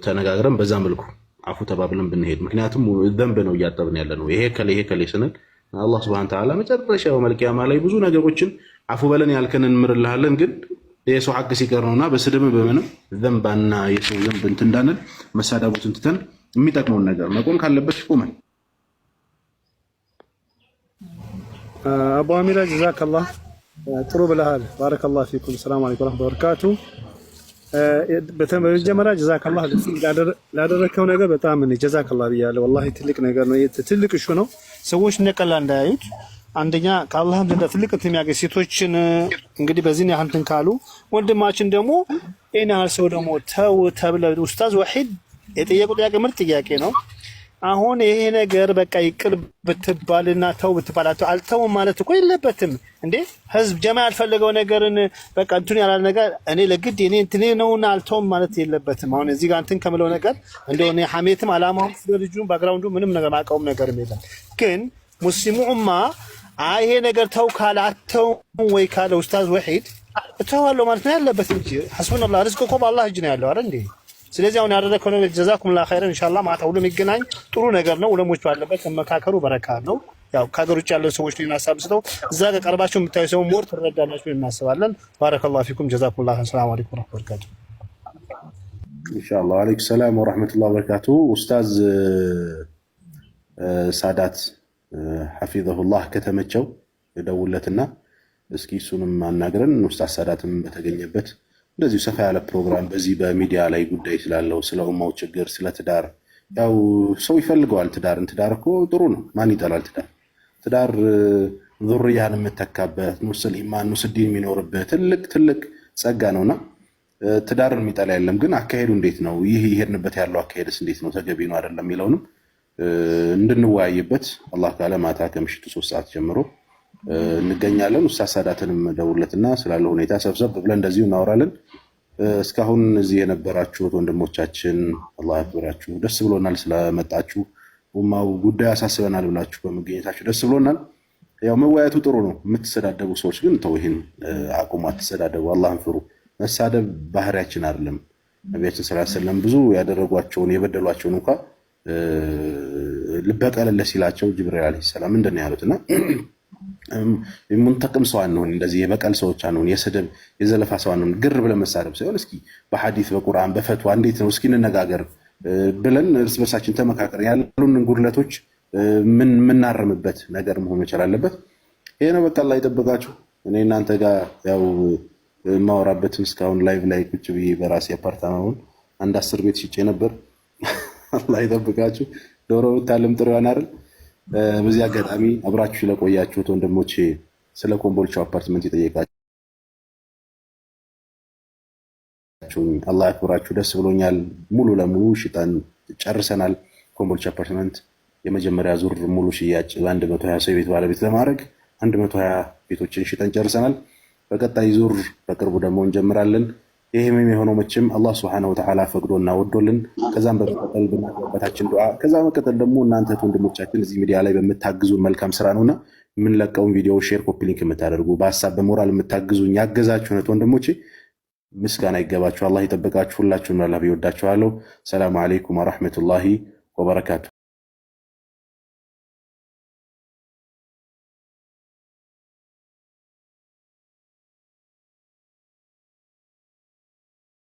ተነጋግረን በዛ መልኩ አፉ ተባብለን ብንሄድ። ምክንያቱም ደንብ ነው እያጠብን ያለ ነው። ይሄ ከሌ ስንል አላህ Subhanahu Ta'ala መጨረሻው መልቂያማ ላይ ብዙ ነገሮችን አፉ በለን ያልከንን እንምርልሃለን። ግን የሰው ሐቅ ሲቀር ነውና በስድብ በመንም ዘንባና የሰው ዘንብ እንትን እንዳንል መሳዳቡትን ትተን የሚጠቅመውን ነገር መቆም ካለበት ይቆማል።
አቡ አሚራ ጀዛከላህ ጥሩ ብለሃል። ባረከላሁ ፊኩም። ሰላም አለይኩም ወራህመቱላሂ ወበረካቱ። በመጀመሪያ ጀዛከላህ ላደረከው ነገር በጣም ጀዛከላህ ብያለሁ። ወላሂ ትልቅ ነገር ነው። ትልቅ እሹ ነው። ሰዎች ነቀላ እንዳያዩት። አንደኛ ከአላህም ዘንድ ትልቅ የሚያገኝ ሴቶችን እንግዲህ በዚህ ያህል እንትን ካሉ ወንድማችን ደግሞ ይሄን ያህል ሰው ደግሞ ተው ተብለ ኡስታዝ ወሒድ የጠየቁ ጥያቄ ምርጥ ጥያቄ ነው። አሁን ይሄ ነገር በቃ ይቅር ብትባልና ተው ብትባላቱ አልተውም ማለት እኮ የለበትም እንዴ። ህዝብ ጀማ ያልፈለገው ነገርን በቃ እንትን ያላል ነገር እኔ ለግድ እኔ እንትን ነውና አልተውም ማለት የለበትም። አሁን እዚህ ጋር እንትን ከምለው ነገር እንደው እኔ ሐሜትም አላማው ስለልጁ ባክግራውንዱ ምንም ነገር ማቀውም ነገር የለም። ግን ሙስሊሙ ኡማ ይሄ ነገር ተው ካለ አተው ወይ ካለ ኡስታዝ ወሒድ ተዋለው ማለት ነው ያለበት እንጂ ሐስቡናላህ ሪዝቁ እኮ በአላህ እጅ ነው ያለው አይደል እንዴ። ስለዚህ አሁን ያደረከው ነገር ጀዛኩሙላህ ኸይረን። ኢንሻአላህ ማታ ሁሉም ይገናኝ። ጥሩ ነገር ነው። ዑለሞች ባለበት መካከሩ በረካ ነው። ያው ከሀገር ውጭ ያለው ሰዎች ነው እናሳብስተው እዛ ጋር ቀርባችሁ የምታዩ ሰው ሞር ትረዳላችሁ እናስባለን። ባረከላሁ ፊኩም ጀዛኩሙላህ። ሰላም አለይኩም ወራህመቱላሂ ወበረካቱ።
ኢንሻአላህ ወአለይኩም ሰላም ወራህመቱላሂ ወበረካቱ። ኡስታዝ ሳዳት ሐፊዘሁላህ ከተመቸው ደውለትና እስኪ እሱንም አናግረን ኡስታዝ ሳዳትም በተገኘበት እንደዚሁ ሰፋ ያለ ፕሮግራም በዚህ በሚዲያ ላይ ጉዳይ ስላለው ስለ ኡማው ችግር ስለ ትዳር ያው ሰው ይፈልገዋል። ትዳር እኮ ጥሩ ነው። ማን ይጠላል? ትዳር ዙርያን የምተካበት ኑስል ኢማን ኑስዲን የሚኖርበት ትልቅ ጸጋ ነውና ትዳርን የሚጠላ የለም። ግን አካሄዱ እንዴት ነው? ይህ ይሄድንበት ያለው አካሄድስ እንዴት ነው? ተገቢ ነው አይደለም የሚለውንም እንድንወያይበት አላህ ካለ ማታ ከምሽቱ 3 ሰዓት ጀምሮ እንገኛለን። ኡስታዝ ሳዳትንም ደውለትና ስላለው ሁኔታ ሰብሰብ ብለን እንደዚሁ እናወራለን። እስካሁን እዚህ የነበራችሁት ወንድሞቻችን አላህ ያክብራችሁ። ደስ ብሎናል ስለመጣችሁ። ኡማው ጉዳይ አሳስበናል ብላችሁ በመገኘታችሁ ደስ ብሎናል። ያው መወያየቱ ጥሩ ነው። የምትሰዳደቡ ሰዎች ግን ተው፣ ይሄን አቁሙ፣ አትሰዳደቡ፣ አላህን ፍሩ። መሳደብ ባህሪያችን አይደለም። ነቢያችን ሰለላሁ ዐለይሂ ወሰለም ብዙ ያደረጓቸውን የበደሏቸውን እንኳ ልበቀለለ ሲላቸው ጅብሪል ዐለይሂ ሰላም ምንድን ነው ያሉትና ሙንተቅም ሰው አንሆን፣ እንደዚህ የበቀል ሰዎች አንሆን፣ የስድብ የዘለፋ ሰው አንሆን። ግር ብለን መሳደብ ሳይሆን እስኪ በሐዲስ በቁርአን በፈትዋ እንዴት ነው እስኪ እንነጋገር ብለን እርስ በርሳችን ተመካከር ያሉንን ጉድለቶች ምን ምናረምበት ነገር መሆን መቻል አለበት። ይሄ ነው። በቃ አላህ ይጠብቃችሁ። እኔ እናንተ ጋር ያው ማወራበትን እስካሁን ላይቭ ላይ ቁጭ ብዬ በራሴ አፓርታማውን አንድ 10 ቤት ሽጬ ነበር። አላህ ይጠብቃችሁ። ዶሮ ብታለም ጥሩ ይሆናል። በዚህ አጋጣሚ አብራችሁ ስለቆያችሁት ወንድሞቼ ስለ ኮምቦልቻው አፓርትመንት የጠየቃችሁኝ አላህ ያክብራችሁ። ደስ ብሎኛል። ሙሉ ለሙሉ ሽጠን ጨርሰናል። ኮምቦልቻ አፓርትመንት የመጀመሪያ ዙር ሙሉ ሽያጭ ለ120 ሰው የቤት ባለቤት ለማድረግ 120 ቤቶችን ሽጠን ጨርሰናል። በቀጣይ ዙር በቅርቡ ደግሞ እንጀምራለን። ይሄም የሆነው መቼም አላህ Subhanahu Wa Ta'ala ፈቅዶና ወዶልን ከዛም በመቀጠል በማባታችን ዱዓ ከዛ በመቀጠል ደግሞ እናንተ ወንድሞቻችን እዚህ ሚዲያ ላይ በመታግዙን መልካም ስራ ነውና የምንለቀውን ቪዲዮ ሼር፣ ኮፒ ሊንክ የምታደርጉ በሐሳብ በሞራል የምታግዙኝ ያገዛችሁን ወንድሞቼ ምስጋና ይገባችሁ። አላህ ይጠብቃችሁ። ሁላችሁም አላህ ይወዳችኋለሁ። ሰላም አለይኩም ወራህመቱላሂ ወበረካቱ።